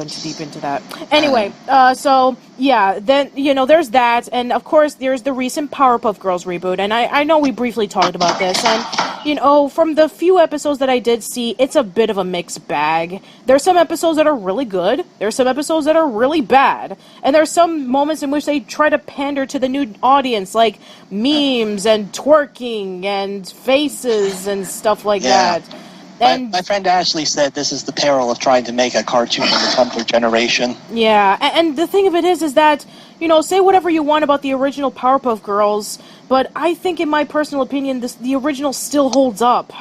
too deep into that. Anyway, so yeah, then there's that, and of course there's the recent Powerpuff Girls reboot, and I know we briefly talked about this, and from the few episodes that I did see, it's a bit of a mixed bag. There's some episodes that are really good. There's some episodes that are really bad, and there's some moments in which they try to pander to the new audience, like memes and twerking and faces and stuff like that. And my friend Ashley said this is the peril of trying to make a cartoon in the Tumblr generation. Yeah, and the thing of it is that, say whatever you want about the original Powerpuff Girls, but I think in my personal opinion, the original still holds up.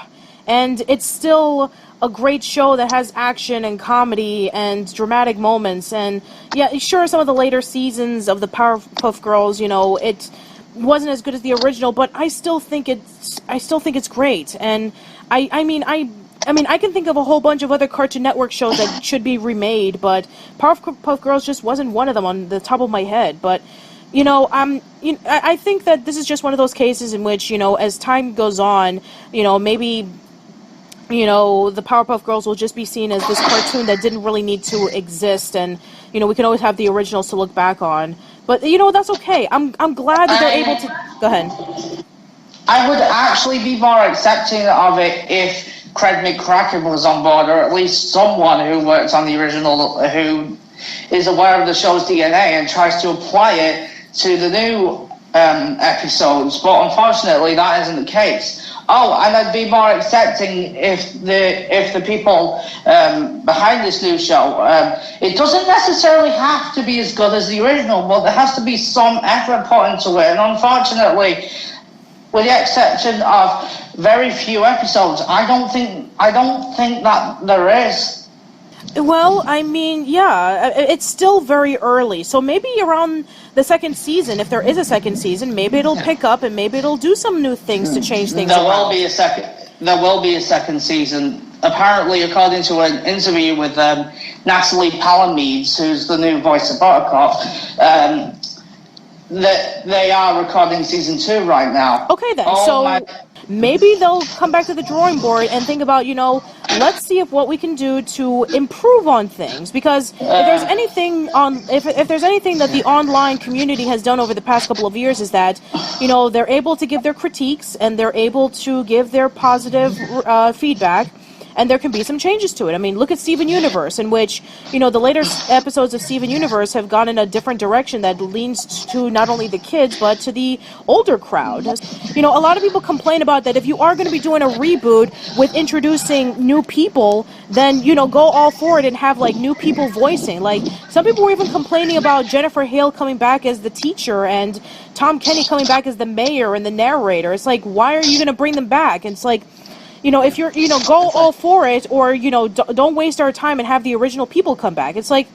And it's still a great show that has action and comedy and dramatic moments. And yeah, sure, some of the later seasons of the Powerpuff Girls, it wasn't as good as the original, but I still think it's great. And I can think of a whole bunch of other Cartoon Network shows that should be remade, but Powerpuff Girls just wasn't one of them on the top of my head. But, I think that this is just one of those cases in which, as time goes on, maybe, the Powerpuff Girls will just be seen as this cartoon that didn't really need to exist, and, we can always have the originals to look back on. But, that's okay. I'm glad that they're able to... Go ahead. I would actually be more accepting of it if Craig McCracken was on board, or at least someone who works on the original, who is aware of the show's DNA and tries to apply it to the new episodes. But unfortunately, that isn't the case. Oh, and I'd be more accepting if the people behind this new show, it doesn't necessarily have to be as good as the original, but there has to be some effort put into it. And unfortunately, with the exception of very few episodes, I don't think that there is. Well, yeah, it's still very early, so maybe around the second season, if there is a second season, maybe it'll pick up and maybe it'll do some new things to change things around. There will be a second season. Apparently, according to an interview with Natalie Palamedes, who's the new voice of Buttercup, that they are recording season 2 right now. Okay then, maybe they'll come back to the drawing board and think about, let's see if what we can do to improve on things. Because if there's anything if there's anything that the online community has done over the past couple of years is that, they're able to give their critiques and they're able to give their positive feedback. And there can be some changes to it. I mean, look at Steven Universe, in which, the later episodes of Steven Universe have gone in a different direction that leans to not only the kids, but to the older crowd. A lot of people complain about that if you are going to be doing a reboot with introducing new people, then, go all for it and have, new people voicing. Some people were even complaining about Jennifer Hale coming back as the teacher and Tom Kenny coming back as the mayor and the narrator. It's why are you going to bring them back? And it's if you're, go all for it, or, don't waste our time and have the original people come back. It's like,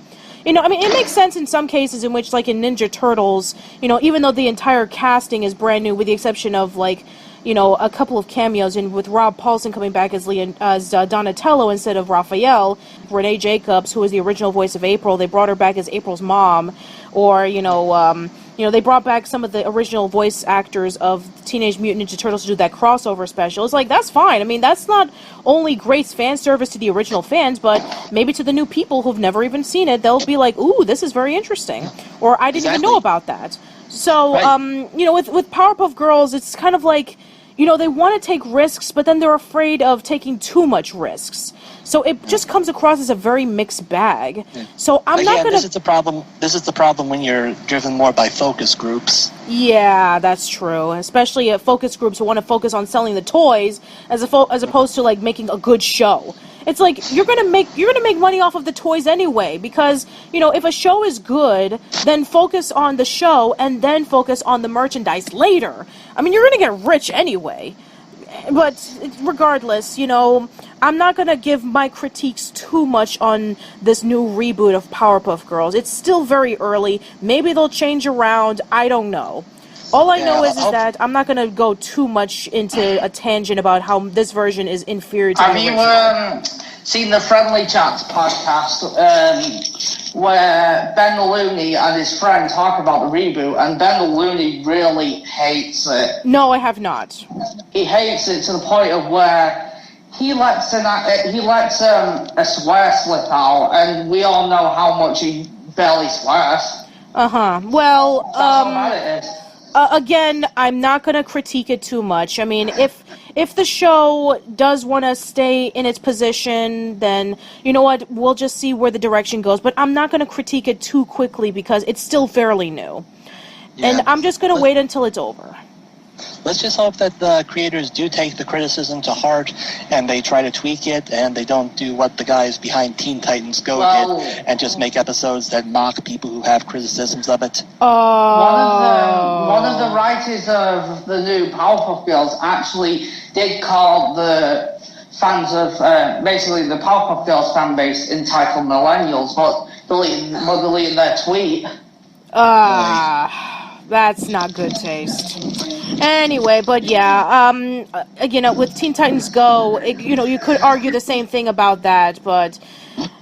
I mean, it makes sense in some cases in which, like in Ninja Turtles, even though the entire casting is brand new, with the exception of, like, a couple of cameos, and with Rob Paulsen coming back as Donatello instead of Raphael, Renee Jacobs, who was the original voice of April, they brought her back as April's mom, or, they brought back some of the original voice actors of Teenage Mutant Ninja Turtles to do that crossover special. It's like, that's fine. I mean, that's not only great fan service to the original fans, but maybe to the new people who've never even seen it, they'll be like, ooh, this is very interesting. Or, I didn't even know about that. So, Right. With Powerpuff Girls, it's kind of like, they want to take risks, but then they're afraid of taking too much risks. So it just comes across as a very mixed bag. So I'm not going to... This is the problem when you're driven more by focus groups. Yeah, that's true. Especially focus groups who want to focus on selling the toys as opposed to, like, making a good show. It's like, you're gonna make money off of the toys anyway, because, if a show is good, then focus on the show and then focus on the merchandise later. I mean, you're gonna get rich anyway. But regardless, I'm not gonna give my critiques too much on this new reboot of Powerpuff Girls. It's still very early. Maybe they'll change around. I don't know. All I know is that I'm not going to go too much into a tangent about how this version is inferior to the original. Have you seen the Friendly Chats podcast where Ben Looney and his friend talk about the reboot, and Ben Looney really hates it. No, I have not. He hates it to the point of where he lets a swear slip out, and we all know how much he barely swears. Well, That's how bad it is. Again, I'm not going to critique it too much. I mean, if the show does want to stay in its position, then, you know what, we'll just see where the direction goes. But I'm not going to critique it too quickly because it's still fairly new. Yeah. And I'm just going to wait until it's over. Let's just hope that the creators do take the criticism to heart and they try to tweak it and they don't do what the guys behind Teen Titans Go did and just make episodes that mock people who have criticisms of it. One of the writers of the new Powerpuff Girls actually did call the fans of basically the Powerpuff Girls fan base entitled millennials, but deleting their tweet. That's not good taste. Anyway, but yeah, with Teen Titans Go, you could argue the same thing about that, but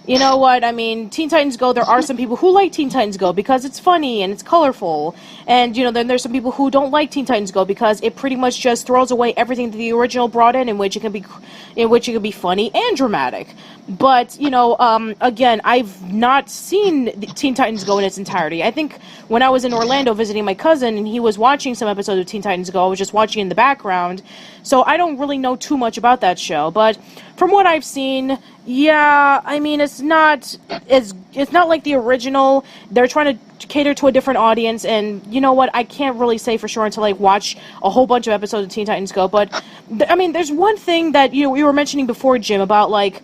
you know what, I mean, Teen Titans Go, there are some people who like Teen Titans Go because it's funny and it's colorful, and, then there's some people who don't like Teen Titans Go because it pretty much just throws away everything that the original brought in which it can be funny and dramatic. But, again, I've not seen Teen Titans Go in its entirety. I think when I was in Orlando visiting my cousin and he was watching some episodes of Teen Titans Go, I was just watching in the background, so I don't really know too much about that show. But from what I've seen, yeah, I mean, it's not like the original. They're trying to cater to a different audience, and you know what? I can't really say for sure until I watch a whole bunch of episodes of Teen Titans Go. But I mean, there's one thing that we were mentioning before, Jim, about like,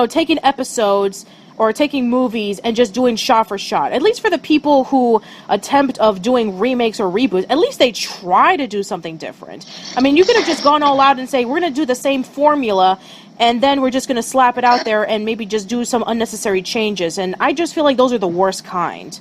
taking episodes or taking movies and just doing shot for shot. At least for the people who attempt of doing remakes or reboots, at least they try to do something different. I mean, you could have just gone all out and say, we're going to do the same formula, and then we're just going to slap it out there and maybe just do some unnecessary changes. And I just feel like those are the worst kind.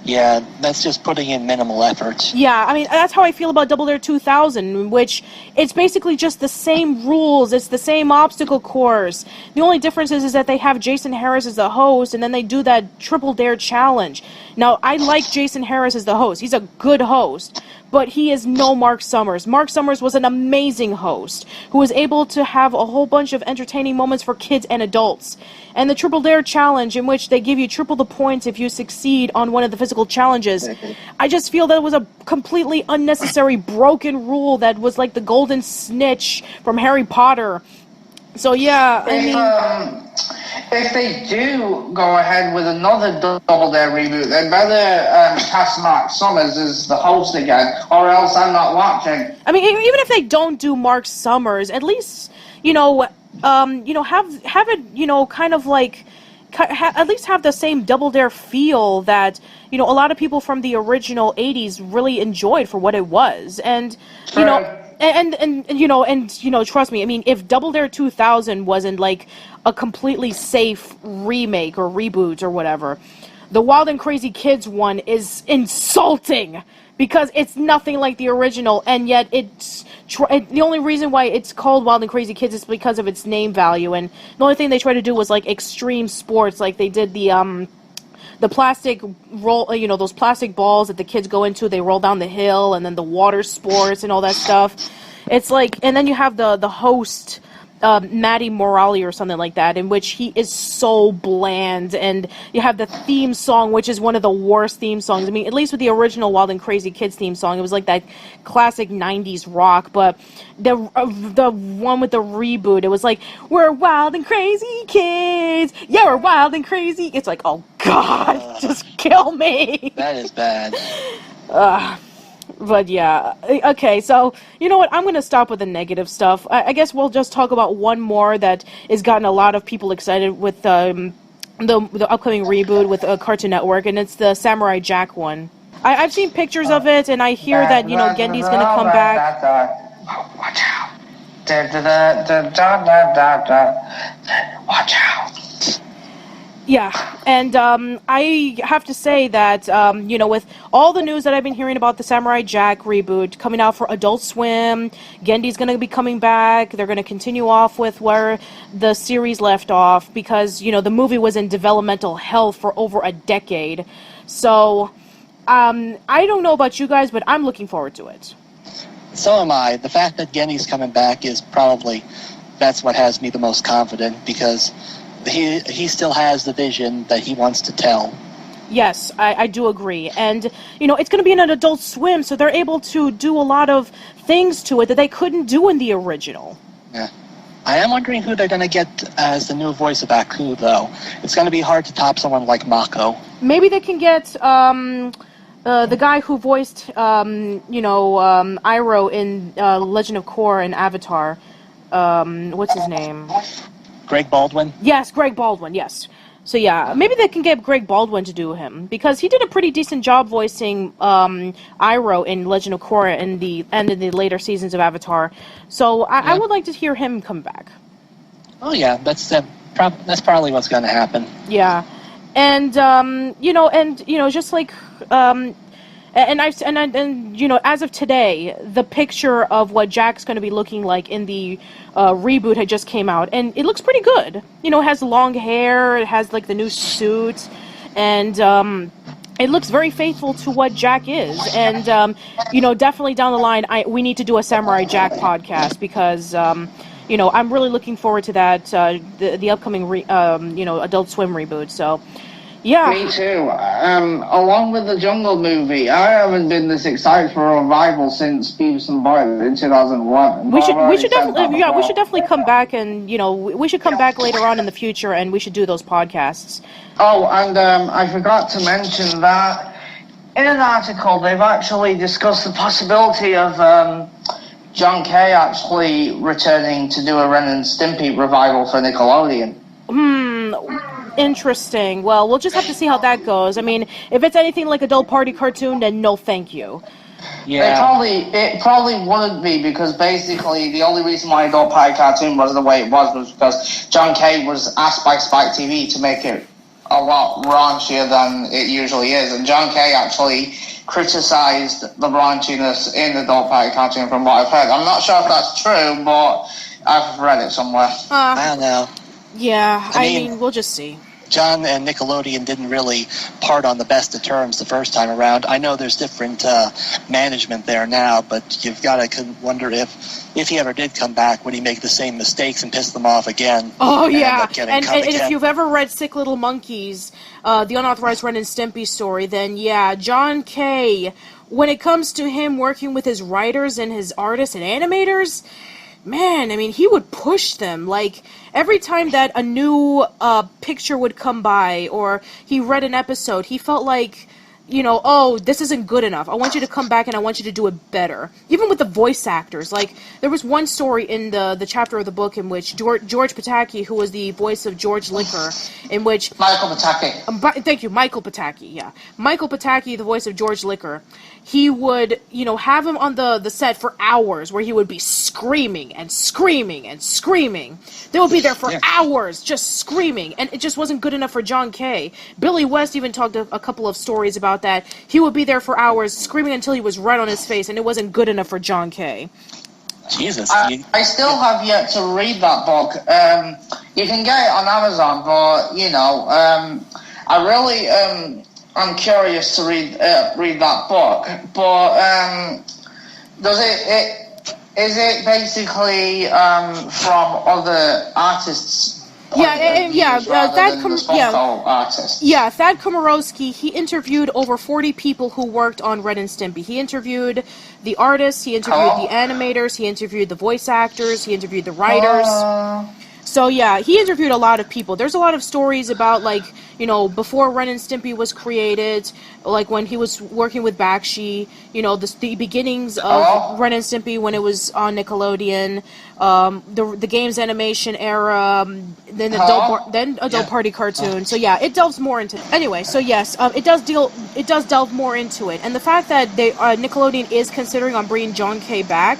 Yeah, that's just putting in minimal effort. Yeah, I mean, that's how I feel about Double Dare 2000, which it's basically just the same rules, it's the same obstacle course. The only difference is that they have Jason Harris as the host, and then they do that Triple Dare challenge. Now, I like Jason Harris as the host. He's a good host, but he is no Mark Summers. Mark Summers was an amazing host who was able to have a whole bunch of entertaining moments for kids and adults. And the Triple Dare challenge, in which they give you triple the points if you succeed on one of the physical challenges, I just feel that it was a completely unnecessary broken rule that was like the golden snitch from Harry Potter. So yeah, I mean, if they do go ahead with another Double Dare reboot, they better cast Mark Summers as the host again, or else I'm not watching. I mean, even if they don't do Mark Summers, at least have it, kind of like, at least have the same Double Dare feel that, a lot of people from the original 80s really enjoyed for what it was. And, and trust me, I mean, if Double Dare 2000 wasn't like a completely safe remake or reboot or whatever, the Wild and Crazy Kids one is insulting because it's nothing like the original, and yet the only reason why it's called Wild and Crazy Kids is because of its name value, and the only thing they tried to do was like extreme sports, like they did the plastic roll, those plastic balls that the kids go into, they roll down the hill, and then the water sports and all that stuff. It's like, and then you have the host, Matty Morali or something like that, in which he is so bland, and you have the theme song, which is one of the worst theme songs. I mean, at least with the original Wild and Crazy Kids theme song, it was like that classic 90s rock, but the one with the reboot, it was like, we're wild and crazy kids, yeah, we're wild and crazy. It's like, oh god, just kill me. That is bad. But yeah, okay, so, you know what, I'm going to stop with the negative stuff. I guess we'll just talk about one more that has gotten a lot of people excited with the upcoming reboot with Cartoon Network, and it's the Samurai Jack one. I've seen pictures of it, and I hear that, Gendy's going to come back. Watch out. Watch out. Yeah, and I have to say that, with all the news that I've been hearing about the Samurai Jack reboot coming out for Adult Swim, Gendy's going to be coming back, they're going to continue off with where the series left off, because, the movie was in developmental hell for over a decade. So, I don't know about you guys, but I'm looking forward to it. So am I. The fact that Gendy's coming back is probably, that's what has me the most confident, because he still has the vision that he wants to tell. Yes, I do agree. And, it's going to be in an Adult Swim, so they're able to do a lot of things to it that they couldn't do in the original. Yeah. I am wondering who they're going to get as the new voice of Aku, though. It's going to be hard to top someone like Mako. Maybe they can get the guy who voiced, Iroh in Legend of Korra and Avatar. What's his name? Greg Baldwin? Yes, Greg Baldwin, yes. So yeah, maybe they can get Greg Baldwin to do him, because he did a pretty decent job voicing Iroh in Legend of Korra in the later seasons of Avatar. So I would like to hear him come back. Oh yeah, that's probably what's going to happen. Yeah, and just like as of today, the picture of what Jack's going to be looking like in the reboot had just came out, and it looks pretty good. It has long hair, it has like the new suit, and it looks very faithful to what Jack is. And definitely down the line, we need to do a Samurai Jack podcast, because I'm really looking forward to that, the upcoming Adult Swim reboot. So. Yeah. Me too. Along with the Jungle movie, I haven't been this excited for a revival since Beavis and Butthead in 2001. We should definitely come back, and we should come back later on in the future, and we should do those podcasts. Oh, and I forgot to mention that in an article they've actually discussed the possibility of John Kay actually returning to do a Ren and Stimpy revival for Nickelodeon. Interesting. Well, we'll just have to see how that goes. I mean, if it's anything like Adult Party Cartoon, then no thank you. Yeah. It probably wouldn't be, because basically the only reason why Adult Party Cartoon was the way it was because John Kay was asked by Spike TV to make it a lot raunchier than it usually is, and John Kay actually criticized the raunchiness in Adult Party Cartoon from what I've heard. I'm not sure if that's true, but I've read it somewhere. I don't know. Yeah, I mean, we'll just see. John and Nickelodeon didn't really part on the best of terms the first time around. I know there's different management there now, but you've got to wonder if he ever did come back, would he make the same mistakes and piss them off again? Oh, yeah. And if you've ever read Sick Little Monkeys, the unauthorized Ren and Stimpy story, then yeah, John Kay, when it comes to him working with his writers and his artists and animators, man, I mean, he would push them. Like, every time that a new picture would come by, or he read an episode, he felt like oh, this isn't good enough. I want you to come back and I want you to do it better. Even with the voice actors. Like, there was one story in the chapter of the book in which George Pataki, who was the voice of George Licker, in which... Michael Pataki. Thank you, Michael Pataki, yeah. Michael Pataki, the voice of George Licker, he would, have him on the set for hours where he would be screaming and screaming and screaming. They would be there for hours just screaming, and it just wasn't good enough for John Kay. Billy West even talked a couple of stories about that. He would be there for hours screaming until he was red on his face, and it wasn't good enough for John Kay. Jesus. I still have yet to read that book. You can get it on Amazon, but, I really... I'm curious to read that book, but is it basically from other artists? Thad Komorowski, he interviewed over 40 people who worked on Ren and Stimpy. He interviewed the artists, he interviewed the animators, he interviewed the voice actors, he interviewed the writers. So yeah, he interviewed a lot of people. There's a lot of stories about, before Ren and Stimpy was created, like when he was working with Bakshi, the beginnings of Ren and Stimpy when it was on Nickelodeon, the game's animation era, then adult party cartoon. So yeah, it delves more into. Anyway, so yes, it does delve more into it, and the fact that Nickelodeon is considering on bringing John Kay back,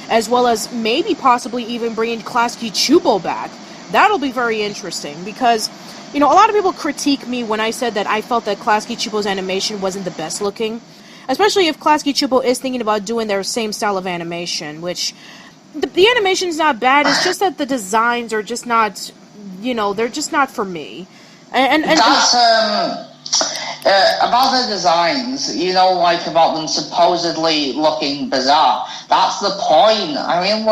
as well as maybe possibly even bringing Klasky Chubo back. That'll be very interesting, because, a lot of people critique me when I said that I felt that Klasky Chubo's animation wasn't the best looking, especially if Klasky Chubo is thinking about doing their same style of animation, which, the animation's not bad, it's just that the designs are just not, they're just not for me. And that's, about the designs, about them supposedly looking bizarre. That's the point. I mean,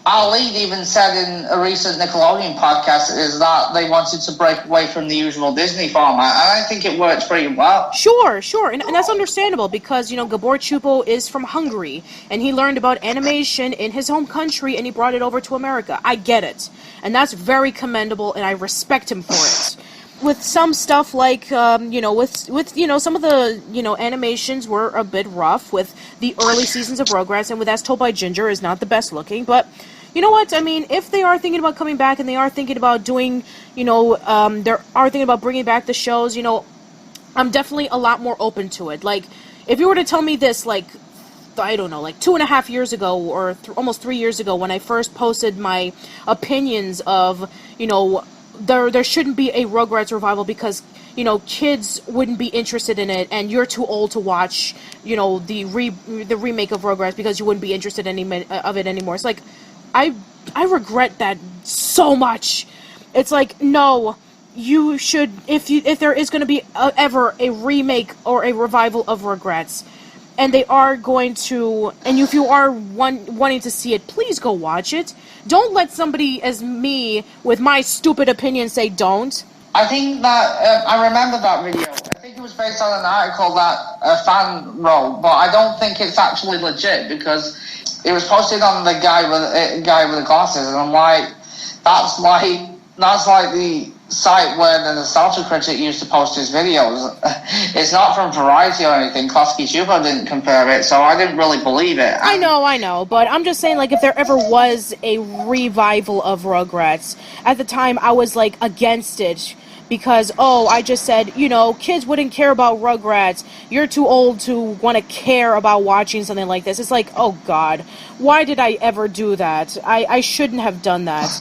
Ali even said in a recent Nickelodeon podcast is that they wanted to break away from the usual Disney format, and I think it works pretty well. Sure, and that's understandable, because, Gabor Chupo is from Hungary, and he learned about animation in his home country, and he brought it over to America. I get it. And that's very commendable, and I respect him for it. With some stuff like, some of the, animations were a bit rough with the early seasons of Rugrats, and with As Told by Ginger is not the best looking, but you know what, I mean, if they are thinking about coming back and they are thinking about doing, they are thinking about bringing back the shows, I'm definitely a lot more open to it. Like, if you were to tell me this, I don't know, 2.5 years ago, or almost 3 years ago, when I first posted my opinions of, there shouldn't be a Rugrats revival because, kids wouldn't be interested in it, and you're too old to watch, the remake of Rugrats because you wouldn't be interested in of it anymore. It's like, I regret that so much. It's like, no, you should, if there is going to be ever a remake or a revival of Rugrats, and they are going to, and if you are wanting to see it, please go watch it. Don't let somebody as me with my stupid opinion say don't. I think that, I remember that video. I think it was based on an article that a fan wrote, but I don't think it's actually legit, because it was posted on the guy with the glasses, and I'm like, that's like the site where the Nostalgia Critic used to post his videos. It's not from Variety or anything. Klasky Chubo didn't compare it, so I didn't really believe it. I know, but I'm just saying, if there ever was a revival of Rugrats, at the time I was, against it, because, I just said, kids wouldn't care about Rugrats, you're too old to want to care about watching something like this. It's like, oh god, why did I ever do that? I shouldn't have done that.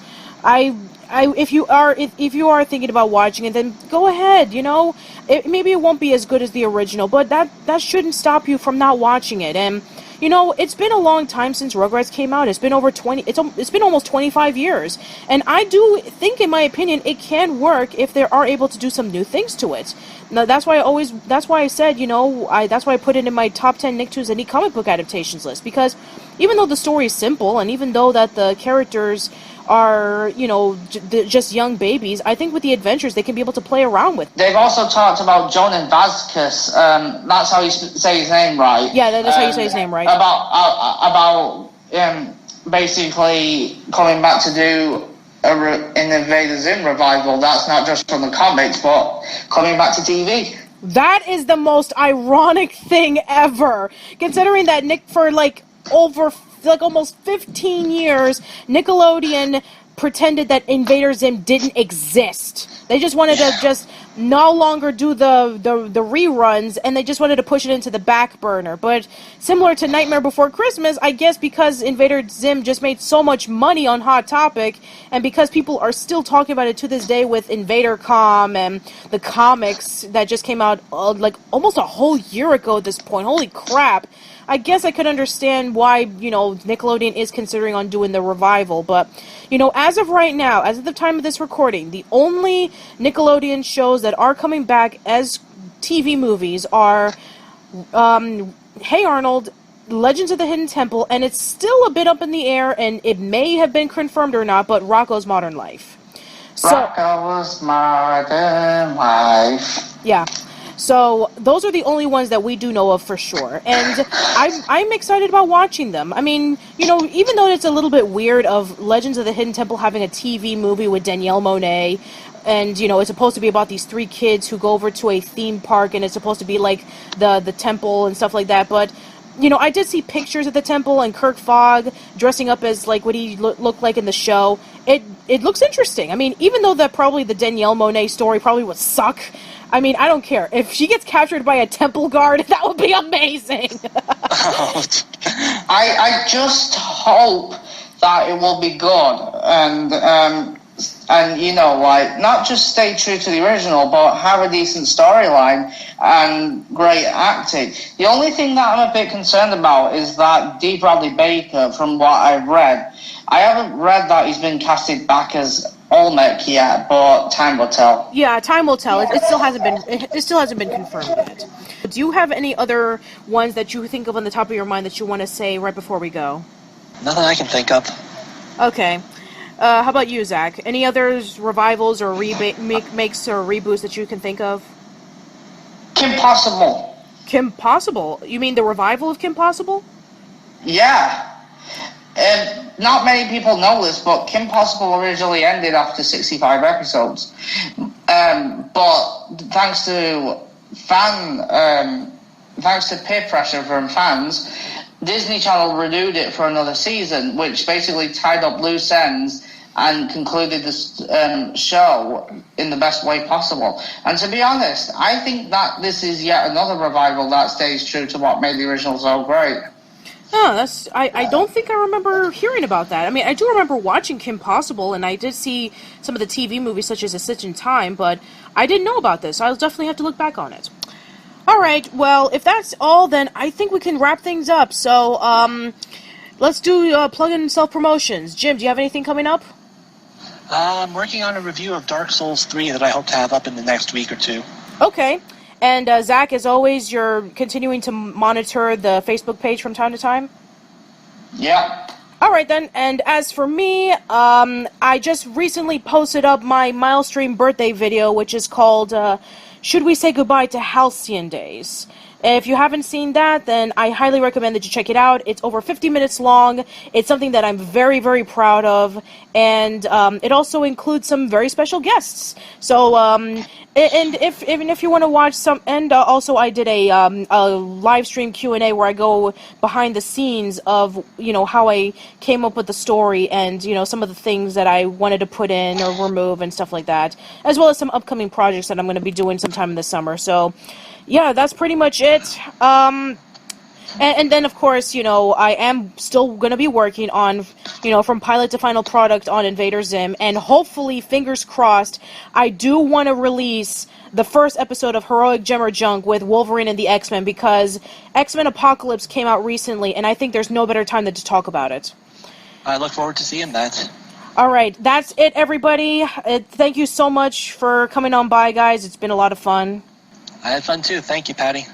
If you are thinking about watching it, then go ahead. Maybe it won't be as good as the original, but that shouldn't stop you from not watching it. And it's been a long time since Rugrats came out. It's been it's been almost 25 years, and I do think, in my opinion, it can work if they are able to do some new things to it. Now, that's why I said, that's why I put it in my top 10 Nicktoons Any comic book adaptations list, because even though the story is simple, and even though that the characters are, just young babies, I think with the adventures they can be able to play around with. They've also talked about Jonan Vasquez, that's how you say his name, right? Yeah, that's how you say his name, right? About basically coming back to do an Invader Zim revival. That's not just from the comics, but coming back to TV. That is the most ironic thing ever, considering that Nick, for almost 15 years, Nickelodeon pretended that Invader Zim didn't exist. They just wanted to just no longer do the reruns, and they just wanted to push it into the back burner. But similar to Nightmare Before Christmas, I guess because Invader Zim just made so much money on Hot Topic, and because people are still talking about it to this day with Invader Com and the comics that just came out almost a whole year ago at this point. Holy crap. I guess I could understand why, Nickelodeon is considering on doing the revival, but, as of right now, as of the time of this recording, the only Nickelodeon shows that are coming back as TV movies are, Hey Arnold, Legends of the Hidden Temple, and it's still a bit up in the air, and it may have been confirmed or not, but Rocko's Modern Life. Rocko's Modern Life. Yeah. So those are the only ones that we do know of for sure, and I'm excited about watching them. I mean, even though it's a little bit weird of Legends of the Hidden Temple having a TV movie with Danielle Monet, and it's supposed to be about these 3 kids who go over to a theme park, and it's supposed to be like the temple and stuff like that. But I did see pictures of the temple and Kirk Fogg dressing up as like what he looked like in the show. It looks interesting. I mean, even though probably the Danielle Monet story probably would suck. I mean, I don't care. If she gets captured by a temple guard, that would be amazing. I just hope that it will be good and not just stay true to the original, but have a decent storyline and great acting. The only thing that I'm a bit concerned about is that D. Bradley Baker, from what I've read, I haven't read that he's been casted back as Olmec yet, but time will tell. Yeah, time will tell. It still hasn't been confirmed yet. Do you have any other ones that you think of on the top of your mind that you want to say right before we go? Nothing I can think of. Okay. How about you, Zach? Any others revivals or remakes or reboots that you can think of? Kim Possible. Kim Possible? You mean the revival of Kim Possible? Yeah. Not many people know this, but Kim Possible originally ended after 65 episodes. But thanks to peer pressure from fans, Disney Channel renewed it for another season, which basically tied up loose ends and concluded the show in the best way possible. And to be honest, I think that this is yet another revival that stays true to what made the original so great. Oh, I don't think I remember hearing about that. I mean, I do remember watching Kim Possible, and I did see some of the TV movies such as A Stitch in Time, but I didn't know about this. I'll definitely have to look back on it. Alright, well, if that's all, then I think we can wrap things up. So, let's do plug-in self-promotions. Jim, do you have anything coming up? I'm working on a review of Dark Souls 3 that I hope to have up in the next week or two. Okay. And Zach, as always, you're continuing to monitor the Facebook page from time to time? Yeah. All right, then. And as for me, I just recently posted up my Milestream birthday video, which is called, Should We Say Goodbye to Halcyon Days? If you haven't seen that, then I highly recommend that you check it out. It's over 50 minutes long. It's something that I'm very, very proud of. And it also includes some very special guests. So, and if you want to watch some, and also I did a live stream Q&A where I go behind the scenes of, how I came up with the story and, some of the things that I wanted to put in or remove and stuff like that. As well as some upcoming projects that I'm going to be doing sometime in the summer. So, yeah, that's pretty much it. And then, of course, I am still going to be working on, from pilot to final product on Invader Zim. And hopefully, fingers crossed, I do want to release the first episode of Heroic Gem or Junk with Wolverine and the X-Men, because X-Men Apocalypse came out recently, and I think there's no better time than to talk about it. I look forward to seeing that. All right, that's it, everybody. Thank you so much for coming on by, guys. It's been a lot of fun. I had fun too. Thank you, Patty.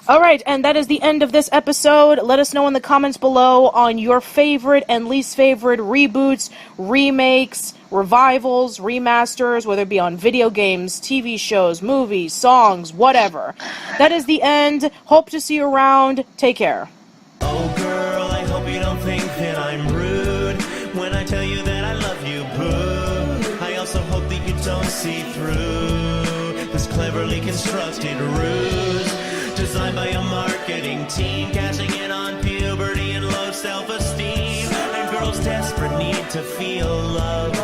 Alright, and that is the end of this episode. Let us know in the comments below on your favorite and least favorite reboots, remakes, revivals, remasters, whether it be on video games, TV shows, movies, songs, whatever. That is the end. Hope to see you around. Take care. Oh girl, I hope you don't think that I'm rude when I tell you that I love you, boo. I also hope that you don't see through this cleverly constructed ruse, designed by a marketing team, cashing in on puberty and low self-esteem, and girls' desperate need to feel loved.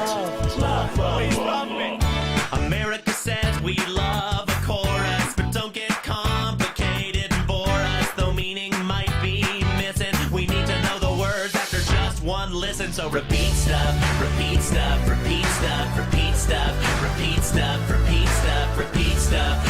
America says we love a chorus, but don't get complicated and bore us, though meaning might be missing. We need to know the words after just one listen, so repeat stuff, repeat stuff, repeat stuff, repeat stuff, repeat stuff, repeat stuff, repeat stuff.